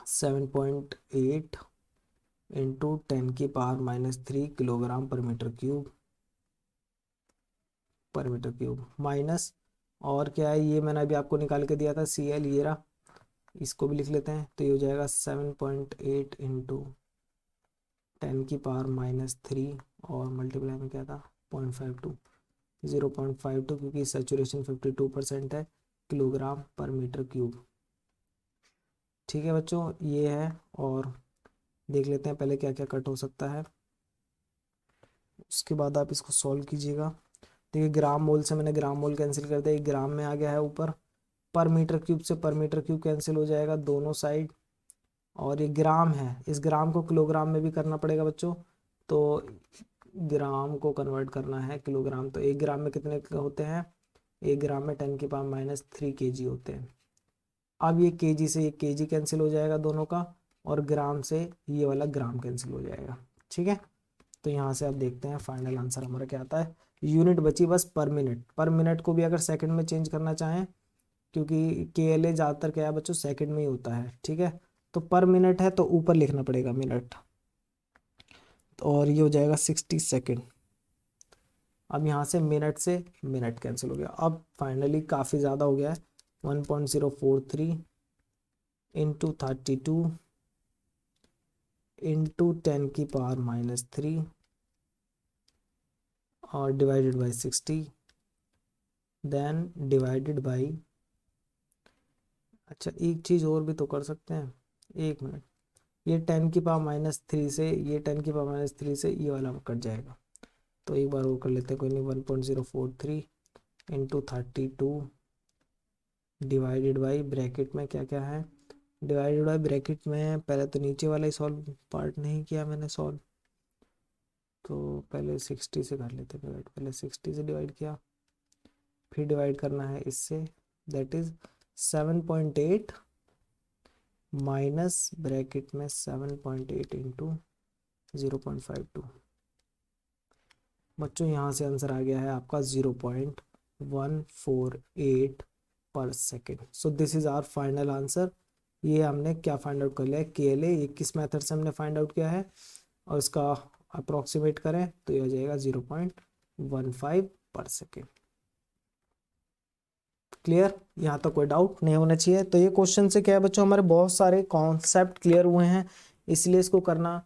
7.8 इंटू 10⁻³ किलोग्राम पर मीटर क्यूब माइनस। और क्या है, ये मैंने अभी आपको निकाल के दिया था CL, ये रहा। इसको भी लिख लेते हैं, तो ये हो जाएगा 7.8 इंटू 10⁻³ और मल्टीप्लाई में क्या था 0.52, 0.52 क्योंकि सेचुरेशन 52% है, किलोग्राम पर मीटर क्यूब। ठीक है बच्चों, ये है। और देख लेते हैं पहले क्या क्या कट हो सकता है, उसके बाद आप इसको सॉल्व कीजिएगा। देखिए ग्राम मोल से मैंने ग्राम मोल कैंसिल कर दिया, एक ग्राम में आ गया है ऊपर। पर मीटर क्यूब से पर मीटर क्यूब कैंसिल हो जाएगा दोनों साइड। और ये ग्राम है, इस ग्राम को किलोग्राम में भी करना पड़ेगा बच्चों। तो ग्राम को कन्वर्ट करना है किलोग्राम, तो 1 ग्राम में कितने होते हैं, 1 ग्राम में 10⁻³ kg होते हैं। अब ये kg से ये kg कैंसिल हो जाएगा दोनों का, और ग्राम से ये वाला ग्राम कैंसिल हो जाएगा। ठीक है, तो यहाँ से आप देखते हैं फाइनल आंसर हमारा क्या आता है। यूनिट बची बस पर मिनट, पर मिनट को भी अगर सेकंड में चेंज करना चाहें, क्योंकि KLA ज़्यादातर क्या है बच्चों सेकंड में ही होता है। ठीक है, तो पर मिनट है तो ऊपर लिखना पड़ेगा मिनट, और ये हो जाएगा 60 सेकेंड। अब यहाँ से मिनट कैंसिल हो गया। अब फाइनली काफ़ी ज़्यादा हो गया है, 1.043 इंटू 32 इंटू 10⁻³ और divided by 60, then divided by. अच्छा एक चीज़ और भी तो कर सकते हैं, 1 मिनट। ये 10⁻³ से ये 10⁻³ से ये वाला कट जाएगा, तो एक बार वो कर लेते हैं, कोई नहीं। 1.043 इंटू 32 डिवाइडेड बाई, ब्रैकेट में क्या क्या है, डिवाइडेड बाई ब्रैकेट में पहले तो नीचे वाला ही सॉल्व पार्ट नहीं किया मैंने सॉल्व, तो पहले 60 से कर लेते हैं डिवाइड। पहले 60 से डिवाइड किया, फिर डिवाइड करना है इससे, दैट इज 7.8 माइनस ब्रैकेट में 7.8 इंटू 0.52। बच्चों यहाँ से आंसर आ गया है आपका 0.043। 148 पर second. So this is our final answer. ये हमने क्या फाइंड आउट कर लिया है, KLA। ये किस मेथड से हमने फाइंड आउट किया है, और इसका अप्रोक्सीमेट करें तो ये हो जाएगा 0.15 पर सेकेंड। क्लियर, यहाँ तक कोई डाउट नहीं होना चाहिए। तो ये क्वेश्चन से क्या है बच्चों, हमारे बहुत सारे कॉन्सेप्ट क्लियर हुए हैं, इसलिए इसको करना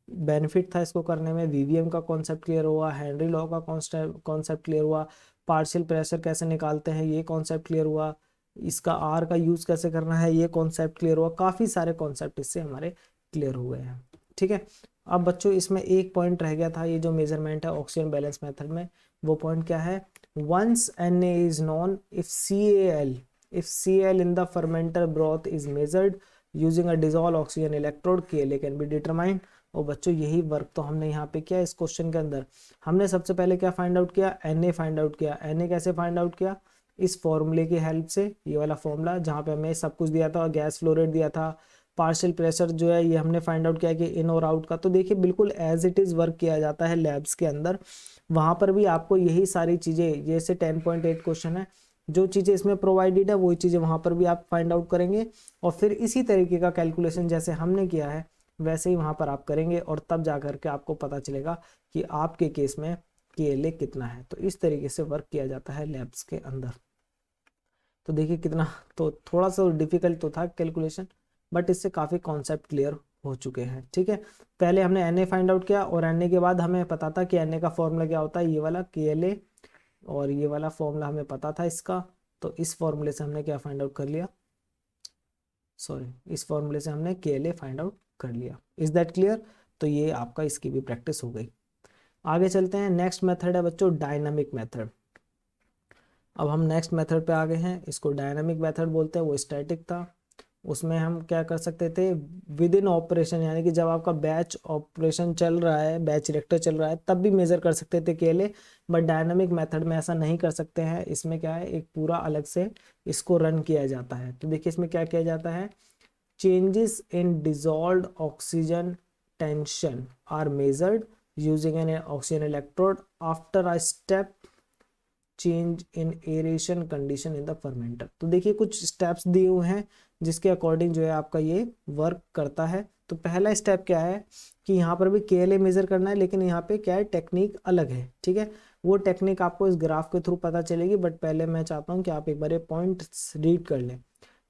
बेनिफिट था। इसको करने में VVM का कॉन्सेप्ट क्लियर हुआ, हेनरी लॉ का कॉन्सेप्ट क्लियर हुआ, पार्शियल प्रेशर कैसे निकालते हैं ये कॉन्सेप्ट क्लियर हुआ, इसका R का यूज़ कैसे करना है ये कॉन्सेप्ट क्लियर हुआ। काफ़ी सारे कॉन्सेप्ट इससे हमारे क्लियर हुए हैं। ठीक है, अब बच्चों इसमें एक पॉइंट रह गया था, ये जो मेजरमेंट है ऑक्सीजन बैलेंस मेथड में, वो पॉइंट क्या है, once Na is known, if Cl in the fermenter broth is measured using a dissolved oxygen electrode, KLA can be determined। और बच्चों यही वर्क तो हमने यहाँ पे किया इस क्वेश्चन के अंदर। हमने सबसे पहले क्या फाइंड आउट किया, Na फाइंड आउट किया। Na कैसे फाइंड आउट किया, इस फॉर्मूले की हेल्प से, ये वाला फॉर्मूला जहाँ पे हमें सब कुछ दिया था, गैस फ्लो रेट दिया था, पार्शियल प्रेशर जो है ये हमने फाइंड आउट किया कि इन और आउट का। तो देखिए बिल्कुल एज इट इज़ वर्क किया जाता है लैब्स के अंदर, वहाँ पर भी आपको यही सारी चीज़ें, जैसे 10.8 क्वेश्चन है, जो चीज़ें इसमें प्रोवाइडेड है वही चीज़ें वहाँ पर भी आप फाइंड आउट करेंगे, और फिर इसी तरीके का कैलकुलेशन जैसे हमने किया है वैसे ही वहाँ पर आप करेंगे, और तब जा करके आपको पता चलेगा कि आपके केस में KLA कितना है। तो इस तरीके से वर्क किया जाता है लैब्स के अंदर। तो देखिए कितना, तो थोड़ा सा डिफिकल्ट तो था कैलकुलेशन, बट इससे काफ़ी कॉन्सेप्ट क्लियर हो चुके हैं। ठीक है, पहले हमने Na फाइंड आउट किया, और Na के बाद हमें पता था कि Na का फॉर्मूला क्या होता है, ये वाला KLA, और ये वाला फॉर्मूला हमें पता था इसका। तो इस फॉर्मूले से हमने क्या फाइंड आउट कर लिया, सॉरी, इस फॉर्मूले से हमने KLA फाइंड आउट कर लिया। Is that clear. तो ये आपका इसकी भी प्रैक्टिस हो गई। आगे चलते हैं, नेक्स्ट मेथड है बच्चों डायनामिक मेथड। अब हम नेक्स्ट मेथड पे आ गए हैं, इसको डायनामिक मेथड बोलते हैं, वो स्टैटिक था। उसमें हम क्या कर सकते थे, विद इन ऑपरेशन, यानी कि जब आपका बैच ऑपरेशन चल रहा है, बैच रिएक्टर चल रहा है, तब भी मेजर कर सकते थे KLA। बट डायनामिक मेथड में ऐसा नहीं कर सकते हैं। इसमें क्या है, एक पूरा अलग से इसको रन किया जाता है। तो देखिए इसमें क्या किया जाता है, changes in dissolved oxygen tension are measured using an oxygen electrode after a step change in aeration condition in the fermenter. तो देखिए कुछ स्टेप्स दिए हुए हैं जिसके अकॉर्डिंग जो है आपका ये वर्क करता है। तो पहला स्टेप क्या है कि यहाँ पर भी KLA मेजर करना है, लेकिन यहाँ पे क्या है, टेक्निक अलग है। ठीक है, वो टेक्निक आपको इस ग्राफ के थ्रू पता चलेगी, बट पहले मैं चाहता हूँ कि आप एक बार ये पॉइंट्स रीड कर लें।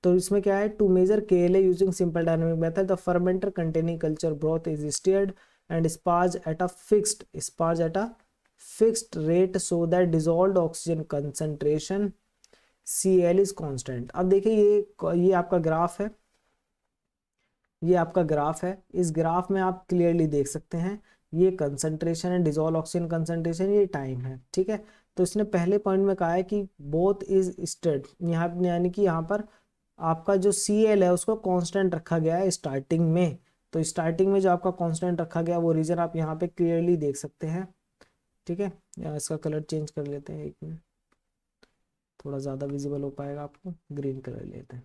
तो इसमें क्या है, to measure KLA using simple dynamic method the fermenter containing culture broth is stirred and sparge at a fixed rate so that dissolved oxygen concentration Cl is constant। अब देखिए ये आपका ग्राफ है, ये आपका ग्राफ है। इस ग्राफ में आप क्लियरली देख सकते हैं ये कंसंट्रेशन है, डिजॉल्व ऑक्सीजन कंसंट्रेशन, ये टाइम है। ठीक है, तो इसने पहले पॉइंट में कहा है कि बोथ इज स्टेड, यहाँ यानी कि यहाँ पर आपका जो Cl है उसको कांस्टेंट रखा गया है स्टार्टिंग में। तो स्टार्टिंग में जो आपका कांस्टेंट रखा गया वो रीजन आप यहाँ पे क्लियरली देख सकते हैं। ठीक है, या इसका कलर चेंज कर लेते हैं, एक मिनट, थोड़ा ज़्यादा विजिबल हो पाएगा आपको, ग्रीन कलर लेते हैं।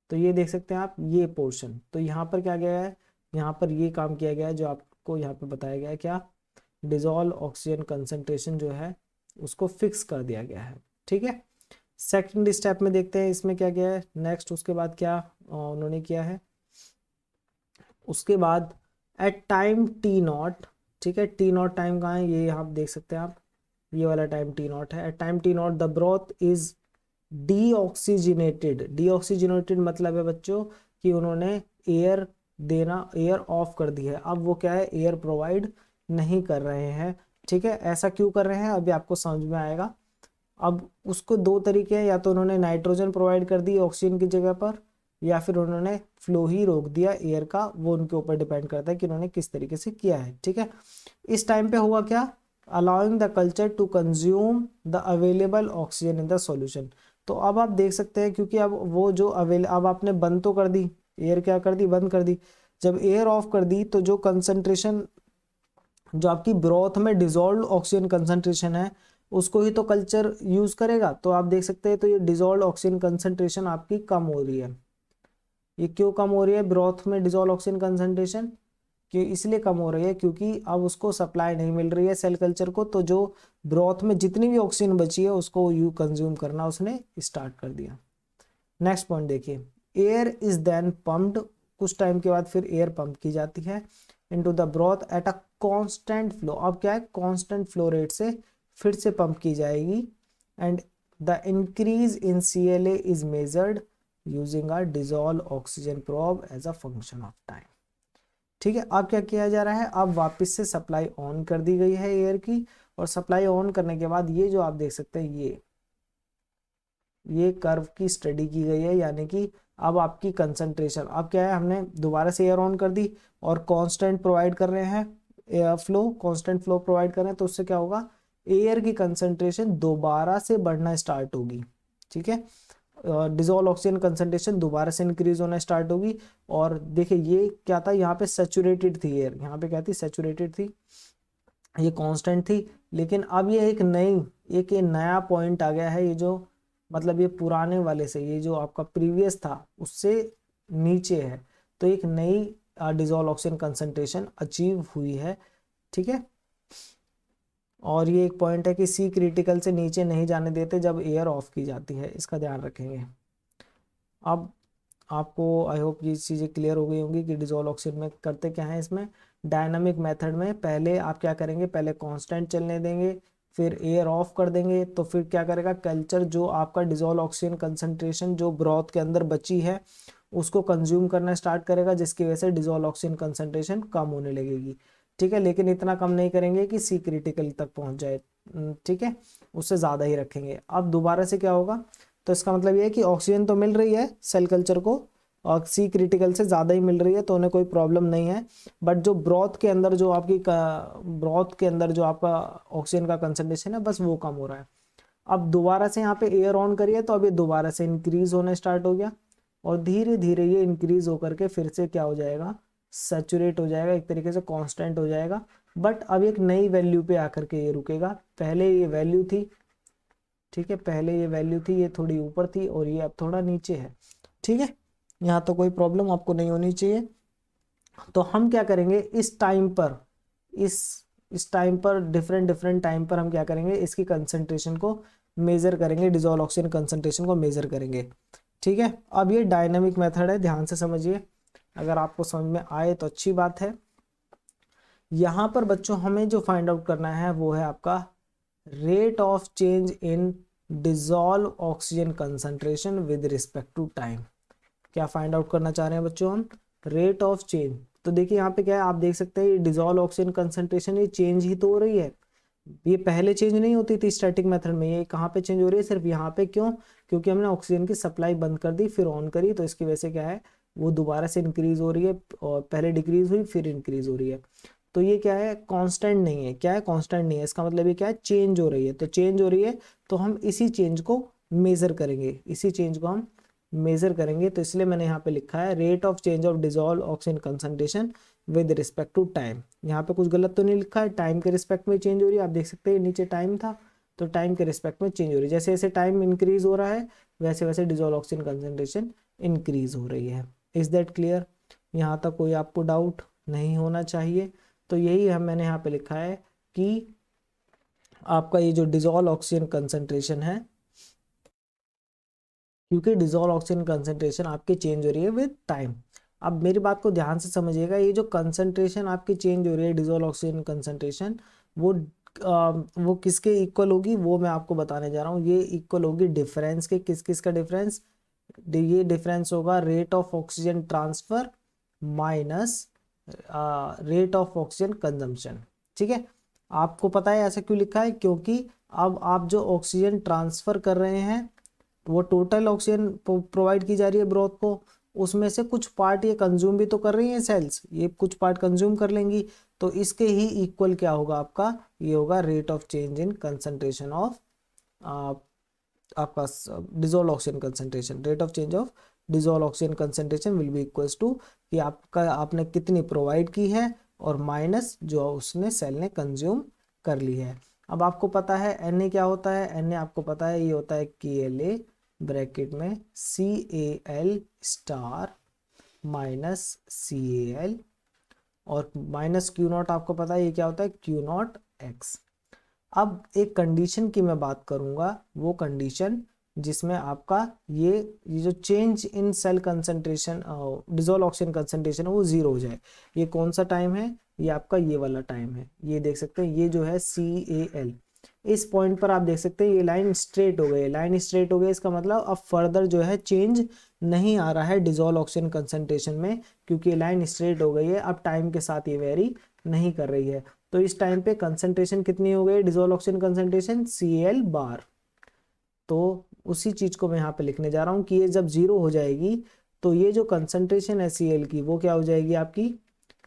तो ये देख सकते हैं आप ये पोर्शन। तो यहाँ पर क्या गया है, यहाँ पर ये काम किया गया है जो आपको यहाँ पे बताया गया है, क्या, डिजॉल्व ऑक्सीजन कंसंट्रेशन जो है उसको फिक्स कर दिया गया है। ठीक है, सेकंड स्टेप में देखते हैं इसमें क्या गया है नेक्स्ट। उसके बाद क्या उन्होंने किया है, उसके बाद एट टाइम T0, ठीक है, T0 टाइम कहाँ है, ये आप देख सकते हैं आप, ये वाला टाइम T0 है। At time T0 the broth is deoxygenated. Deoxygenated मतलब है बच्चों कि उन्होंने एयर देना, एयर ऑफ कर दी है। अब वो क्या है, एयर प्रोवाइड नहीं कर रहे हैं। ठीक है, ऐसा क्यों कर रहे हैं अभी आपको समझ में आएगा। अब उसको दो तरीके हैं, या तो उन्होंने नाइट्रोजन प्रोवाइड कर दी ऑक्सीजन की जगह पर, या फिर उन्होंने फ्लो ही रोक दिया एयर का। वो उनके ऊपर डिपेंड करता है कि उन्होंने किस तरीके से किया है। ठीक है, इस टाइम पे हुआ क्या, allowing the culture to consume the available oxygen in the solution. तो अब आप देख सकते हैं, क्योंकि अब वो जो अब आपने बंद तो कर दी, एयर क्या कर दी, बंद कर दी। जब एयर ऑफ कर दी तो जो कंसंट्रेशन, जो आपकी ब्रोथ में डिजॉल्व ऑक्सीजन कंसंट्रेशन है उसको ही तो कल्चर यूज करेगा। तो आप देख सकते हैं, तो ये डिजॉल्व ऑक्सीजन कंसंट्रेशन आपकी कम हो रही है। ये क्यों कम हो रही है ब्रोथ में डिजॉल्व ऑक्सीजन कंसंट्रेशन, कि इसलिए कम हो रही है क्योंकि अब उसको सप्लाई नहीं मिल रही है सेल कल्चर को, तो जो ब्रोथ में जितनी भी ऑक्सीजन बची है उसको यू कंज्यूम करना उसने स्टार्ट कर दिया। नेक्स्ट पॉइंट देखिए, एयर इज देन पम्प्ड, कुछ टाइम के बाद फिर एयर पंप की जाती है into the broth at a constant flow. अब क्या है, कांस्टेंट फ्लो रेट से फिर से पंप की जाएगी and the increase in CLA is measured using a dissolve oxygen probe as a function of time. ठीक है, अब क्या किया जा रहा है, अब वापस से सप्लाई ऑन कर दी गई है एयर की, और सप्लाई ऑन करने के बाद ये जो आप देख सकते हैं ये कर्व की स्टडी की गई है, यानी कि अब आपकी कंसंट्रेशन, अब क्या है, हमने दोबारा से एयर ऑन कर दी और कांस्टेंट प्रोवाइड कर रहे हैं, air flow constant flow provide कर रहे हैं, तो उससे क्या होगा, एयर की कंसंट्रेशन दोबारा से बढ़ना स्टार्ट होगी। ठीक है, डिसॉल्व ऑक्सीजन कंसंट्रेशन दोबारा से इंक्रीज होना स्टार्ट होगी। और देखिए ये क्या था, यहाँ पे सैचुरेटेड थी एयर, यहाँ पे क्या थी, सैचुरेटेड थी, ये कांस्टेंट थी, लेकिन अब ये एक ये नया पॉइंट आ गया है, ये जो मतलब ये पुराने वाले से, ये जो आपका प्रीवियस था उससे नीचे है, तो एक नई डिसॉल्व ऑक्सीजन कंसंट्रेशन अचीव हुई है। ठीक है, और ये एक पॉइंट है कि सी क्रिटिकल से नीचे नहीं जाने देते जब एयर ऑफ की जाती है, इसका ध्यान रखेंगे। अब आपको आई होप ये चीज़ें क्लियर हो गई होंगी कि डिसॉल्व ऑक्सीजन में करते क्या है। इसमें डायनामिक मेथड में पहले आप क्या करेंगे, पहले कांस्टेंट चलने देंगे, फिर एयर ऑफ कर देंगे, तो फिर क्या करेगा कल्चर, जो आपका डिसॉल्व ऑक्सीजन कंसंट्रेशन जो ब्रॉथ के अंदर बची है उसको कंज्यूम करना स्टार्ट करेगा, जिसकी वजह से डिसॉल्व ऑक्सीजन कंसंट्रेशन कम होने लगेगी। ठीक है, लेकिन इतना कम नहीं करेंगे कि सी क्रिटिकल तक पहुंच जाए। ठीक है, उससे ज़्यादा ही रखेंगे। अब दोबारा से क्या होगा, तो इसका मतलब ये है कि ऑक्सीजन तो मिल रही है सेल कल्चर को, और सी क्रिटिकल से ज़्यादा ही मिल रही है, तो उन्हें कोई प्रॉब्लम नहीं है। बट जो ब्रॉथ के अंदर जो आपकी ब्रॉथ के अंदर जो आपका ऑक्सीजन का कंसंट्रेशन है बस वो कम हो रहा है। अब दोबारा से यहाँ पे एयर ऑन करिए, तो अभी दोबारा से इंक्रीज होना स्टार्ट हो गया, और धीरे धीरे ये इंक्रीज होकर के फिर से क्या हो जाएगा, सैचुरेट हो जाएगा, एक तरीके से कांस्टेंट हो जाएगा। बट अब एक नई वैल्यू पे आकर के ये रुकेगा। पहले ये वैल्यू थी, ठीक है, पहले ये वैल्यू थी, ये थोड़ी ऊपर थी, और ये अब थोड़ा नीचे है। ठीक है, यहाँ तो कोई प्रॉब्लम आपको नहीं होनी चाहिए। तो हम क्या करेंगे इस टाइम पर, इस इस टाइम पर डिफरेंट डिफरेंट टाइम पर हम क्या करेंगे, इसकी कंसंट्रेशन को मेजर करेंगे, डिसॉल्व ऑक्सीजन कंसंट्रेशन को मेजर करेंगे। ठीक है, अब ये डायनामिक मेथड है, ध्यान से समझिए, अगर आपको समझ में आए तो अच्छी बात है। यहाँ पर बच्चों हमें जो फाइंड आउट करना है वो है आपका rate of change in dissolve oxygen concentration with respect to time. क्या फाइंड आउट करना चाह रहे हैं बच्चों हम, रेट ऑफ चेंज। तो देखिए यहाँ पे क्या है, आप देख सकते हैं डिसॉल्व ऑक्सीजन कंसंट्रेशन ये चेंज ही तो हो रही है, ये पहले चेंज नहीं होती थी स्टैटिक मेथड में, ये कहाँ पे चेंज हो रही है, सिर्फ यहाँ पे। क्यों, क्योंकि हमने ऑक्सीजन की सप्लाई बंद कर दी फिर ऑन करी, तो इसकी वजह से क्या है, वो दोबारा से इंक्रीज हो रही है, और पहले डिक्रीज हुई फिर इंक्रीज हो रही है। तो ये क्या है, कांस्टेंट नहीं है, क्या है, कांस्टेंट नहीं है, इसका मतलब ये क्या है, चेंज हो रही है। तो चेंज हो रही है तो हम इसी चेंज को मेजर करेंगे, इसी चेंज को हम मेजर करेंगे। तो इसलिए मैंने यहाँ पे लिखा है rate of change of dissolve oxygen concentration with respect to time. यहाँ पे कुछ गलत तो नहीं लिखा है, टाइम के रिस्पेक्ट में चेंज हो रही है, आप देख सकते हैं नीचे टाइम था, तो टाइम के रिस्पेक्ट में चेंज हो रही है, जैसे जैसे टाइम इंक्रीज हो रहा है वैसे वैसे डिसॉल्व ऑक्सीजन कंसंट्रेशन इंक्रीज हो रही है। इज दैट क्लियर, यहाँ तक कोई आपको डाउट नहीं होना चाहिए। तो यही मैंने यहाँ पे लिखा है कि आपका ये जो डिसॉल्व ऑक्सीजन कंसंट्रेशन है, क्योंकि डिसॉल्व ऑक्सीजन कंसंट्रेशन आपकी चेंज हो रही है विद टाइम। अब मेरी बात को ध्यान से समझिएगा, ये जो कंसंट्रेशन आपकी चेंज हो रही है डिसॉल्व ऑक्सीजन कंसंट्रेशन, वो वो किसके इक्वल होगी वो मैं आपको बताने जा रहा हूँ। ये इक्वल होगी डिफरेंस के, किस किस का डिफरेंस, ये डिफरेंस होगा rate of oxygen transfer minus rate of oxygen consumption. ठीक है, आपको पता है ऐसा क्यों लिखा है, क्योंकि अब आप जो ऑक्सीजन ट्रांसफर कर रहे हैं वो टोटल ऑक्सीजन प्रोवाइड की जा रही है ब्रोथ को, उसमें से कुछ पार्ट ये कंज्यूम भी तो कर रही हैं सेल्स, ये कुछ पार्ट कंज्यूम कर लेंगी, तो इसके ही इक्वल क्या होगा आपका, ये होगा rate of change in concentration of आपका dissolve oxygen concentration. Rate of change of dissolve oxygen concentration will be equals to कि आपका आपने कितनी प्रोवाइड की है और माइनस जो उसने सेल ने कंज्यूम कर ली है। अब आपको पता है Na क्या होता है, Na आपको पता है ये होता है KLA ब्रैकेट में CAL स्टार माइनस CAL, और माइनस क्यू नॉट आपको पता है ये क्या होता है, क्यू नॉट एक्स। अब एक कंडीशन की मैं बात करूंगा, वो कंडीशन जिसमें आपका ये जो change in cell concentration, dissolve oxygen concentration है वो जीरो हो जाए। ये कौन सा टाइम है, ये आपका ये वाला टाइम है, ये देख सकते हैं, ये जो है CAL। इस पॉइंट पर आप देख सकते हैं ये लाइन स्ट्रेट हो गई, लाइन स्ट्रेट हो गई, इसका मतलब अब फर्दर जो है चेंज नहीं आ रहा है डिसॉल्व ऑक्सीजन कंसंट्रेशन में, क्योंकि लाइन स्ट्रेट हो गई है, अब टाइम के साथ ये वेरी नहीं कर रही है। तो इस टाइम पे कंसंट्रेशन कितनी हो गई, डिसॉल्व ऑक्सीजन कंसंट्रेशन CAL बार। तो उसी चीज को मैं यहाँ पे लिखने जा रहा हूँ कि ये जब जीरो हो जाएगी तो ये जो कंसंट्रेशन है CAL की वो क्या हो जाएगी आपकी,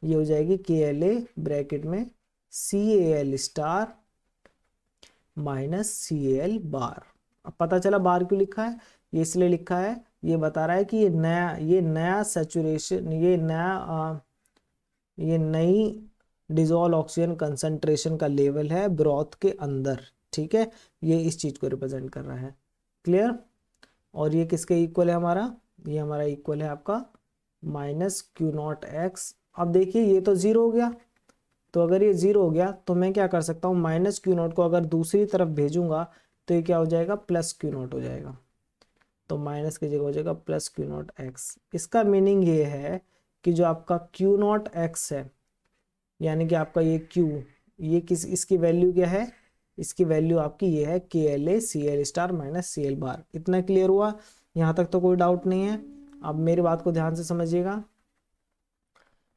ये हो जाएगी KLA ब्रैकेट में CAL स्टार माइनस CAL बार। अब पता चला बार क्यों लिखा है, ये इसलिए लिखा है, ये बता रहा है कि ये नया सैचुरेशन, ये नई डिसॉल्व ऑक्सीजन कंसंट्रेशन का लेवल है ब्रॉथ के अंदर, ठीक है, ये इस चीज को रिप्रेजेंट कर रहा है। क्लियर। और ये किसके इक्वल है हमारा, ये हमारा इक्वल है आपका माइनस क्यू नॉट एक्स। अब देखिए ये तो जीरो हो गया, तो अगर ये जीरो हो गया तो मैं क्या कर सकता हूँ, माइनस क्यू नॉट को अगर दूसरी तरफ भेजूंगा तो ये क्या हो जाएगा, प्लस क्यू नॉट हो जाएगा। तो माइनस की जगह हो जाएगा प्लस क्यू नॉट एक्स। इसका मीनिंग ये है कि जो आपका क्यू नॉट एक्स है, यानी कि आपका ये क्यू, ये किस, इसकी वैल्यू क्या है, इसकी वैल्यू आपकी ये है KLA CL star minus CL बार। इतना क्लियर हुआ, यहाँ तक तो कोई डाउट नहीं है। अब मेरी बात को ध्यान से समझिएगा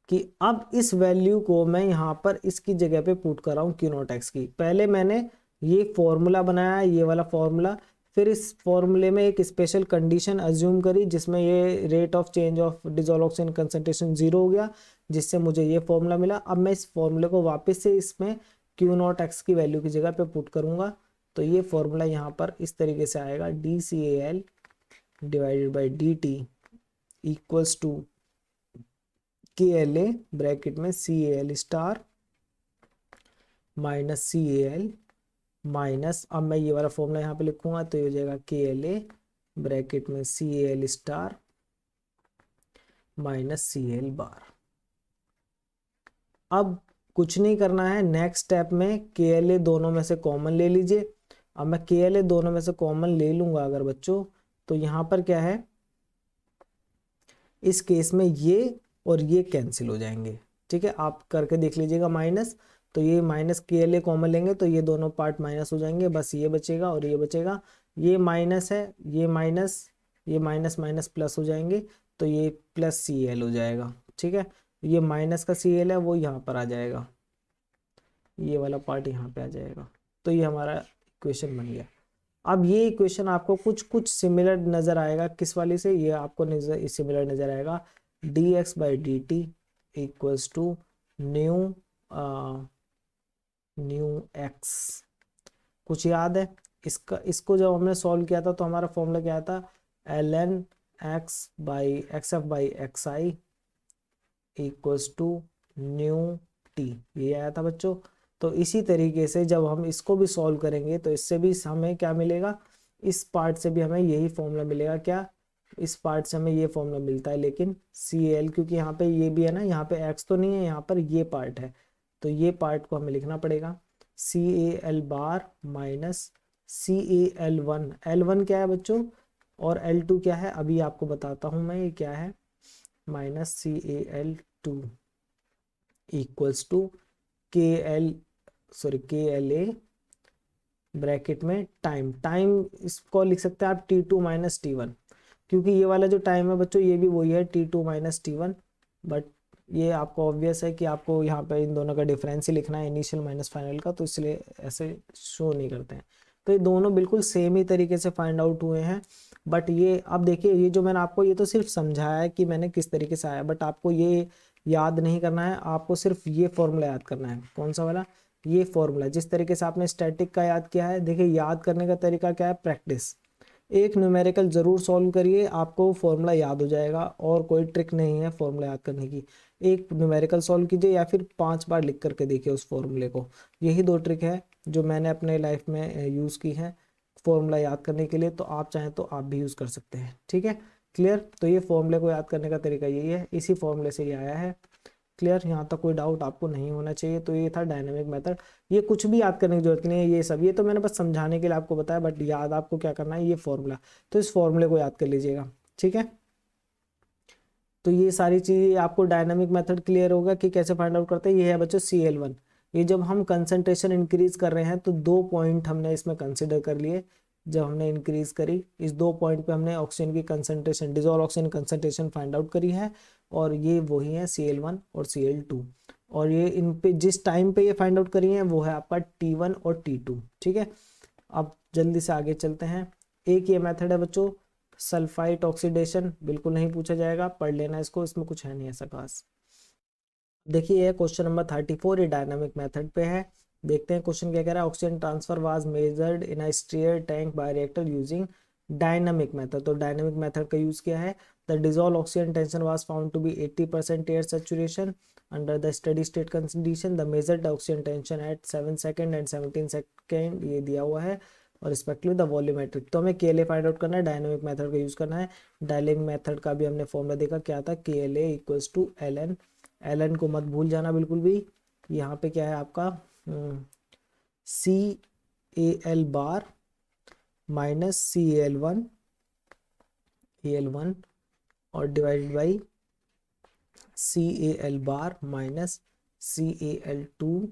कि अब इस वैल्यू को मैं यहाँ पर इसकी जगह पे पुट कर रहा हूँ क्यू नॉट एक्स की। पहले मैंने ये फॉर्मूला बनाया, ये वाला फॉर्मूला, फिर इस फॉर्मूले में एक स्पेशल कंडीशन अज्यूम करी जिसमें ये rate of change of dissolve oxygen concentration zero हो गया, जिससे मुझे ये फॉर्मूला मिला। अब मैं इस फॉर्मूले को वापस से इसमें क्यू नॉट एक्स की वैल्यू की जगह पे पुट करूंगा, तो ये फॉर्मूला यहाँ पर इस तरीके से आएगा, DCAL divided by DT equals to KLA bracket में CAL star minus CAL minus, अब मैं ये वाला फॉर्मूला यहाँ पे लिखूंगा तो ये हो जाएगा KLA ब्रैकेट में CAL स्टार माइनस CL बार। अब कुछ नहीं करना है, नेक्स्ट स्टेप में KLA दोनों में से कॉमन ले लीजिए। अब मैं KLA दोनों में से कॉमन ले लूंगा अगर बच्चों, तो यहाँ पर क्या है, इस केस में ये और ये कैंसिल हो जाएंगे, ठीक है, आप करके देख लीजिएगा माइनस। तो ये माइनस KLA कॉमन लेंगे तो ये दोनों पार्ट माइनस हो जाएंगे, बस ये बचेगा और ये बचेगा। ये माइनस है, ये माइनस, ये माइनस माइनस प्लस हो जाएंगे, तो ये प्लस CL हो जाएगा, ठीक है। ये माइनस का CL है वो यहाँ पर आ जाएगा, ये वाला पार्ट यहाँ पे आ जाएगा। तो ये हमारा इक्वेशन बन गया। अब ये इक्वेशन आपको कुछ कुछ सिमिलर नजर आएगा, किस वाली से, ये आपको नजर सिमिलर नजर आएगा, dx by dt equals to mu mu x. कुछ याद है इसका, इसको जब हमने सॉल्व किया था तो हमारा फॉर्मूला क्या था, ln x by xf by xi equals to mu t, ये आया था बच्चों। तो इसी तरीके से जब हम इसको भी सॉल्व करेंगे तो इससे भी हमें क्या मिलेगा, इस पार्ट से भी हमें यही फॉर्मूला मिलेगा, क्या, इस पार्ट से हमें ये फॉर्मूला मिलता है, लेकिन CL, क्योंकि यहाँ पे ये भी है ना, यहाँ पे x तो नहीं है, यहाँ पर ये पार्ट है, तो ये पार्ट को हमें लिखना पड़ेगा CAL बार माइनस CAL1। L1 क्या है बच्चों और L2 क्या है, अभी आपको बताता हूँ मैं ये क्या है, minus CAL2 equals to KLA bracket में टाइम इसको लिख सकते हैं आप T2 माइनस T1, क्योंकि ये वाला जो टाइम है बच्चों ये भी वही है T2 माइनस T1, बट ये आपको ऑब्वियस है कि आपको यहाँ पे इन दोनों का डिफरेंस ही लिखना है, इनिशियल माइनस फाइनल का, तो इसलिए ऐसे शो नहीं करते हैं। तो ये दोनों बिल्कुल सेम ही तरीके से फाइंड आउट हुए हैं, बट ये अब देखिए, ये जो मैंने आपको ये तो सिर्फ समझाया है कि मैंने किस तरीके से आया, बट आपको ये याद नहीं करना है, आपको सिर्फ ये फॉर्मूला याद करना है। कौन सा वाला, ये फॉर्मूला, जिस तरीके से आपने स्टैटिक का याद किया है। देखिए याद करने का तरीका क्या है, प्रैक्टिस, एक न्यूमेरिकल जरूर सॉल्व करिए, आपको फॉर्मूला याद हो जाएगा, और कोई ट्रिक नहीं है फॉर्मूला याद करने की। एक न्यूमेरिकल सॉल्व कीजिए या फिर 5 बार लिख करके देखिए उस फॉर्मूले को, यही 2 ट्रिक है जो मैंने अपने लाइफ में यूज़ की है फॉर्मूला याद करने के लिए, तो आप चाहें तो आप भी यूज़ कर सकते हैं, ठीक है। क्लियर। तो ये फॉर्मूले को याद करने का तरीका यही है, इसी फॉर्मूले से ये आया है। क्लियर, यहाँ तक कोई डाउट आपको नहीं होना चाहिए। तो ये था डायनेमिक मेथड। ये कुछ भी याद करने की जरूरत नहीं है, ये सब ये तो मैंने बस समझाने के लिए आपको बताया, बट याद आपको क्या करना है, ये फॉर्मूला, तो इस फॉर्मूले को याद कर लीजिएगा, ठीक है। तो ये सारी चीज़ें आपको डायनामिक मेथड क्लियर होगा कि कैसे फाइंड आउट करते हैं। ये है बच्चों CL1। ये जब हम कंसंट्रेशन इंक्रीज कर रहे हैं तो 2 पॉइंट हमने इसमें कंसिडर कर लिए। जब हमने इंक्रीज करी इस 2 पॉइंट पे हमने ऑक्सीजन की concentration, dissolve oxygen concentration find out करी है, और ये वही है CL1 और CL2। और ये इन पे जिस टाइम पे ये फाइंड आउट करी है वो है आपका T1 और T2, ठीक है। अब जल्दी से आगे चलते हैं। एक ये मेथड है बच्चों सल्फाइट ऑक्सीडेशन, बिल्कुल नहीं पूछा जाएगा, पढ़ लेना इसको, इसमें कुछ है नहीं ऐसा खास। देखिए ये क्वेश्चन नंबर 34, ये डायनामिक मेथड पे है। देखते हैं क्वेश्चन क्या कह रहा है। Oxygen transfer was measured in a stirred tank bioreactor using dynamic method. तो डायनामिक मेथड का यूज किया है। The dissolve oxygen tension was found to be 80% air saturation under the steady state condition. The measured oxygen tension at 7 second and 17 second, ये दिया हुआ है। और रिस्पेक्टिवली द वॉल्यूमेट्रिक, तो हमें KLA फाइंड आउट करना है, डायनामिक मेथड का यूज करना है। डायनामिक मेथड का भी हमने फॉर्मूला देखा क्या था, KLA equals to LN। LN को मत भूल जाना बिल्कुल भी। यहाँ पे क्या है आपका CAL बार माइनस CAL1 और divided by CAL bar minus CAL2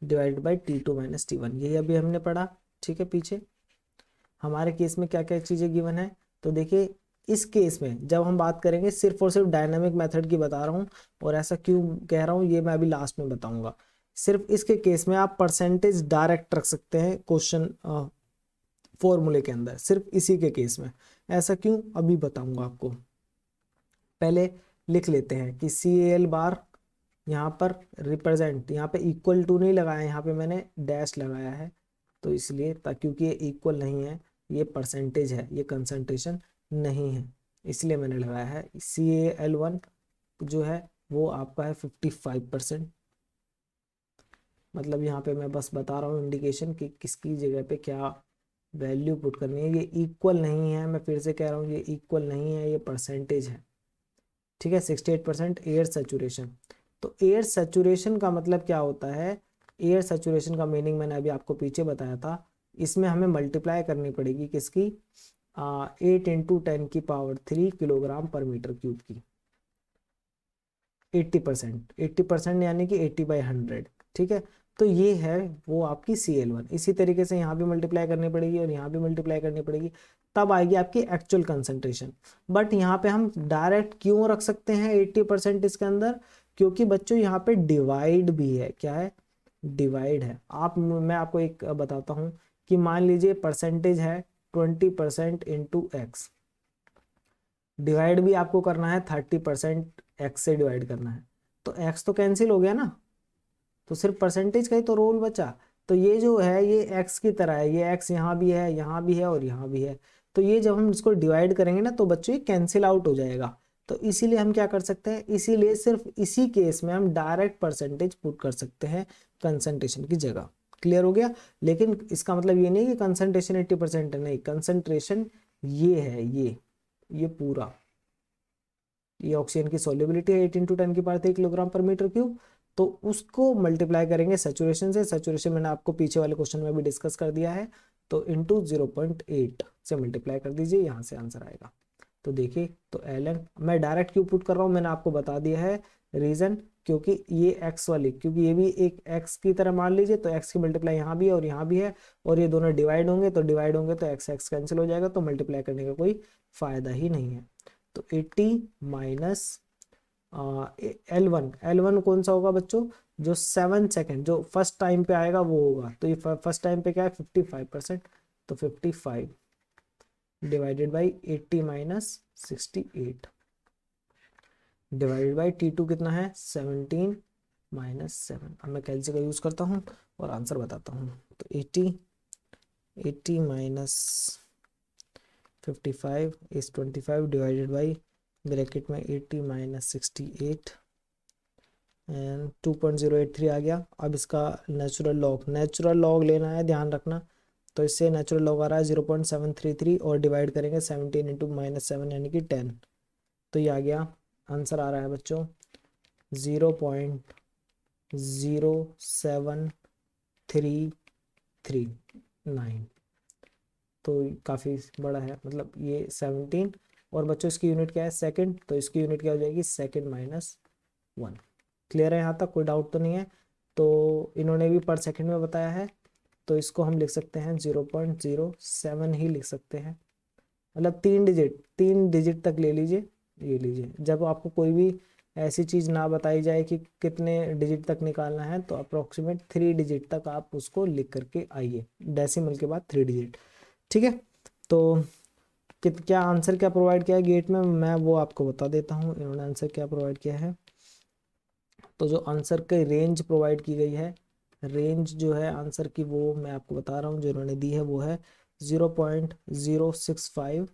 divided by T2 minus T1। यही अभी हमने पढ़ा, ठीक है। पीछे हमारे केस में क्या क्या चीज़ें गिवन है, तो देखिए इस केस में जब हम बात करेंगे सिर्फ और सिर्फ डायनामिक मेथड की बता रहा हूँ, और ऐसा क्यों कह रहा हूँ ये मैं अभी लास्ट में बताऊंगा। सिर्फ इसके केस में आप परसेंटेज डायरेक्ट रख सकते हैं क्वेश्चन फॉर्मूले के अंदर, सिर्फ इसी के केस में। ऐसा क्यों अभी बताऊंगा आपको। पहले लिख लेते हैं कि CAL बार यहाँ पर रिप्रेजेंट, यहाँ पे इक्वल टू नहीं लगाया, यहाँ पे मैंने डैश लगाया है, तो इसलिए क्योंकि ये इक्वल नहीं है, ये परसेंटेज है, ये कंसंट्रेशन नहीं है, इसलिए मैंने लगाया है। CAL1 जो है वो आपका है 55%। मतलब यहाँ पे मैं बस बता रहा हूँ इंडिकेशन कि किसकी जगह पे क्या वैल्यू पुट करनी है। ये इक्वल नहीं है, मैं फिर से कह रहा हूँ ये इक्वल नहीं है, ये परसेंटेज है, ठीक है। 68% एयर सेचुरेशन। तो एयर सेचुरेशन का मतलब क्या होता है, एयर सेचुरेशन का मीनिंग मैंने अभी आपको पीछे बताया था। इसमें हमें मल्टीप्लाई करनी पड़ेगी किसकी, 8 इंटू 10⁻³ किलोग्राम पर मीटर क्यूब की। 80% यानी कि 80/100, ठीक है। तो ये है वो आपकी CL1। इसी तरीके से यहाँ भी मल्टीप्लाई करनी पड़ेगी और यहाँ भी मल्टीप्लाई करनी पड़ेगी, तब आएगी आपकी एक्चुअल कंसंट्रेशन। बट यहाँ पे हम डायरेक्ट क्यों रख सकते हैं 80% इसके अंदर, क्योंकि बच्चों यहाँ पे डिवाइड भी है। क्या है, डिवाइड है। मैं आपको एक बताता हूँ कि मान लीजिए परसेंटेज है 20% इंटू एक्स, डिवाइड भी आपको करना है 30% एक्स से डिवाइड करना है, तो एक्स तो कैंसिल हो गया ना, तो सिर्फ परसेंटेज का ही तो रोल बचा। तो ये जो है ये एक्स की तरह है, ये एक्स यहाँ भी है, यहाँ भी है और यहाँ भी है। तो ये जब हम इसको डिवाइड करेंगे ना तो बच्चों ये कैंसिल आउट हो जाएगा। तो इसीलिए हम क्या कर सकते हैं, इसीलिए सिर्फ इसी केस में हम डायरेक्ट परसेंटेज पुट कर सकते हैं कंसंट्रेशन की जगह। क्लियर हो गया। लेकिन इसका मतलब ये नहीं कि कंसंट्रेशन 80% है, नहीं, कंसंट्रेशन ये है, ये पूरा, ये ऑक्सीजन की सॉल्युबिलिटी है 8 इंटू 10⁻³ किलोग्राम पर मीटर क्यूब। तो उसको मल्टीप्लाई करेंगे सेचुरेशन से, सेचुरेशन मैंने आपको पीछे वाले क्वेश्चन में भी डिस्कस कर दिया है, तो इंटू 0.8 से मल्टीप्लाई कर दीजिए, यहाँ से आंसर आएगा। तो देखिए, तो LN मैं डायरेक्ट क्यों पुट कर रहा हूँ, मैंने आपको बता दिया है रीजन, क्योंकि ये एक्स वाली, क्योंकि ये भी एक एक्स की तरह मान लीजिए, तो एक्स की मल्टीप्लाई यहाँ भी है और यहाँ भी है, और ये दोनों डिवाइड होंगे, तो डिवाइड होंगे तो एक्स एक्स कैंसिल हो जाएगा, तो मल्टीप्लाई करने का कोई फायदा ही नहीं है। तो 80 माइनस L1 कौन सा होगा बच्चों, जो 7 सेकेंड जो फर्स्ट टाइम पे आएगा वो होगा। तो ये फर्स्ट टाइम पे क्या है 55%, तो 55 divided by 80 minus 68 divided by T2 कितना है 17 माइनस 7। अब मैं कैलसी का यूज करता हूँ और आंसर बताता हूँ। तो 80 minus 55 is 25 divided by bracket में 80 माइनस 68 एंड 2.083 आ गया। अब इसका नेचुरल लॉग लेना है, ध्यान रखना। तो इससे नेचुरल लॉग आ रहा है 0.733 और डिवाइड करेंगे 17 इंटू -7 यानी कि 10। तो ये आ गया, आंसर आ रहा है बच्चों 0.07339, तो काफ़ी बड़ा है, मतलब ये 17। और बच्चों इसकी यूनिट क्या है, सेकंड, तो इसकी यूनिट क्या हो जाएगी, सेकंड माइनस 1। क्लियर है यहाँ तक, कोई डाउट तो नहीं है। तो इन्होंने भी पर सेकंड में बताया है, तो इसको हम लिख सकते हैं 0.07 ही लिख सकते हैं, मतलब 3 डिजिट तक ले लीजिए। ये लीजिए, जब आपको कोई भी ऐसी चीज़ ना बताई जाए कि कितने डिजिट तक निकालना है, तो अप्रोक्सीमेट 3 डिजिट तक आप उसको लिख करके आइए, डेसिमल के बाद 3 डिजिट। ठीक है, तो क्या आंसर क्या प्रोवाइड किया है गेट में, मैं वो आपको बता देता हूँ इन्होंने आंसर क्या प्रोवाइड किया है। तो जो आंसर की रेंज प्रोवाइड की गई है, रेंज जो है आंसर की, वो मैं आपको बता रहा हूँ, जो इन्होंने दी है वो है 0.065।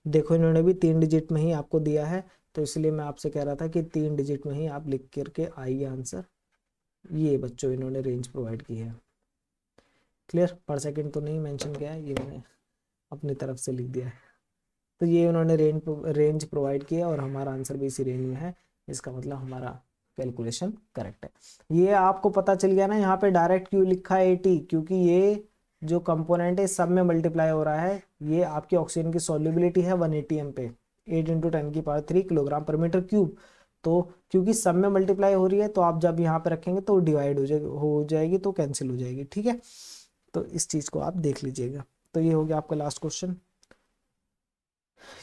देखो इन्होंने भी 3 डिजिट में ही आपको दिया है, तो इसलिए मैं आपसे कह रहा था कि 3 डिजिट में ही आप लिख करके आइए आंसर। ये बच्चों इन्होंने रेंज प्रोवाइड की है। क्लियर, पर सेकंड तो नहीं मेंशन किया है, ये मैंने अपनी तरफ से लिख दिया है। तो ये उन्होंने रेंज प्रोवाइड की है, और हमारा आंसर भी इसी रेंज में है, इसका मतलब हमारा कैलकुलेशन करेक्ट है। ये आपको पता चल गया ना, यहाँ पे डायरेक्ट क्यों लिखा है 80, क्योंकि ये जो कंपोनेंट है सब में मल्टीप्लाई हो रहा है। ये आपकी ऑक्सीजन की सॉल्युबिलिटी है 180 एम पे, 8 × 10⁻³ किलोग्राम पर मीटर क्यूब। तो क्योंकि सब में मल्टीप्लाई हो रही है, तो आप जब यहाँ पे रखेंगे तो डिवाइड हो जाएगी, तो कैंसिल हो जाएगी। ठीक है, तो इस चीज़ को आप देख लीजिएगा। तो ये हो गया आपका लास्ट क्वेश्चन।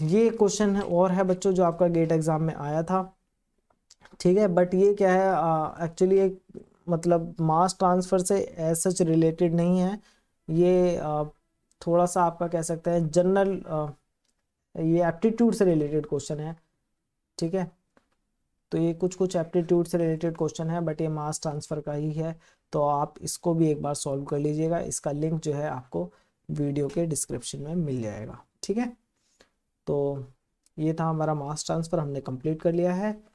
ये क्वेश्चन और है बच्चों जो आपका गेट एग्जाम में आया था। ठीक है, बट ये क्या है, एक्चुअली एक मतलब मास ट्रांसफर से एज सच रिलेटेड नहीं है ये, थोड़ा सा आपका कह सकते हैं जनरल, ये एप्टीट्यूड से रिलेटेड क्वेश्चन है। ठीक है, तो ये कुछ कुछ एप्टीट्यूड से रिलेटेड क्वेश्चन है, बट ये मास ट्रांसफर का ही है, तो आप इसको भी एक बार सॉल्व कर लीजिएगा। इसका लिंक जो है आपको वीडियो के डिस्क्रिप्शन में मिल जाएगा। ठीक है, तो ये था हमारा मास ट्रांसफर, हमने कंप्लीट कर लिया है।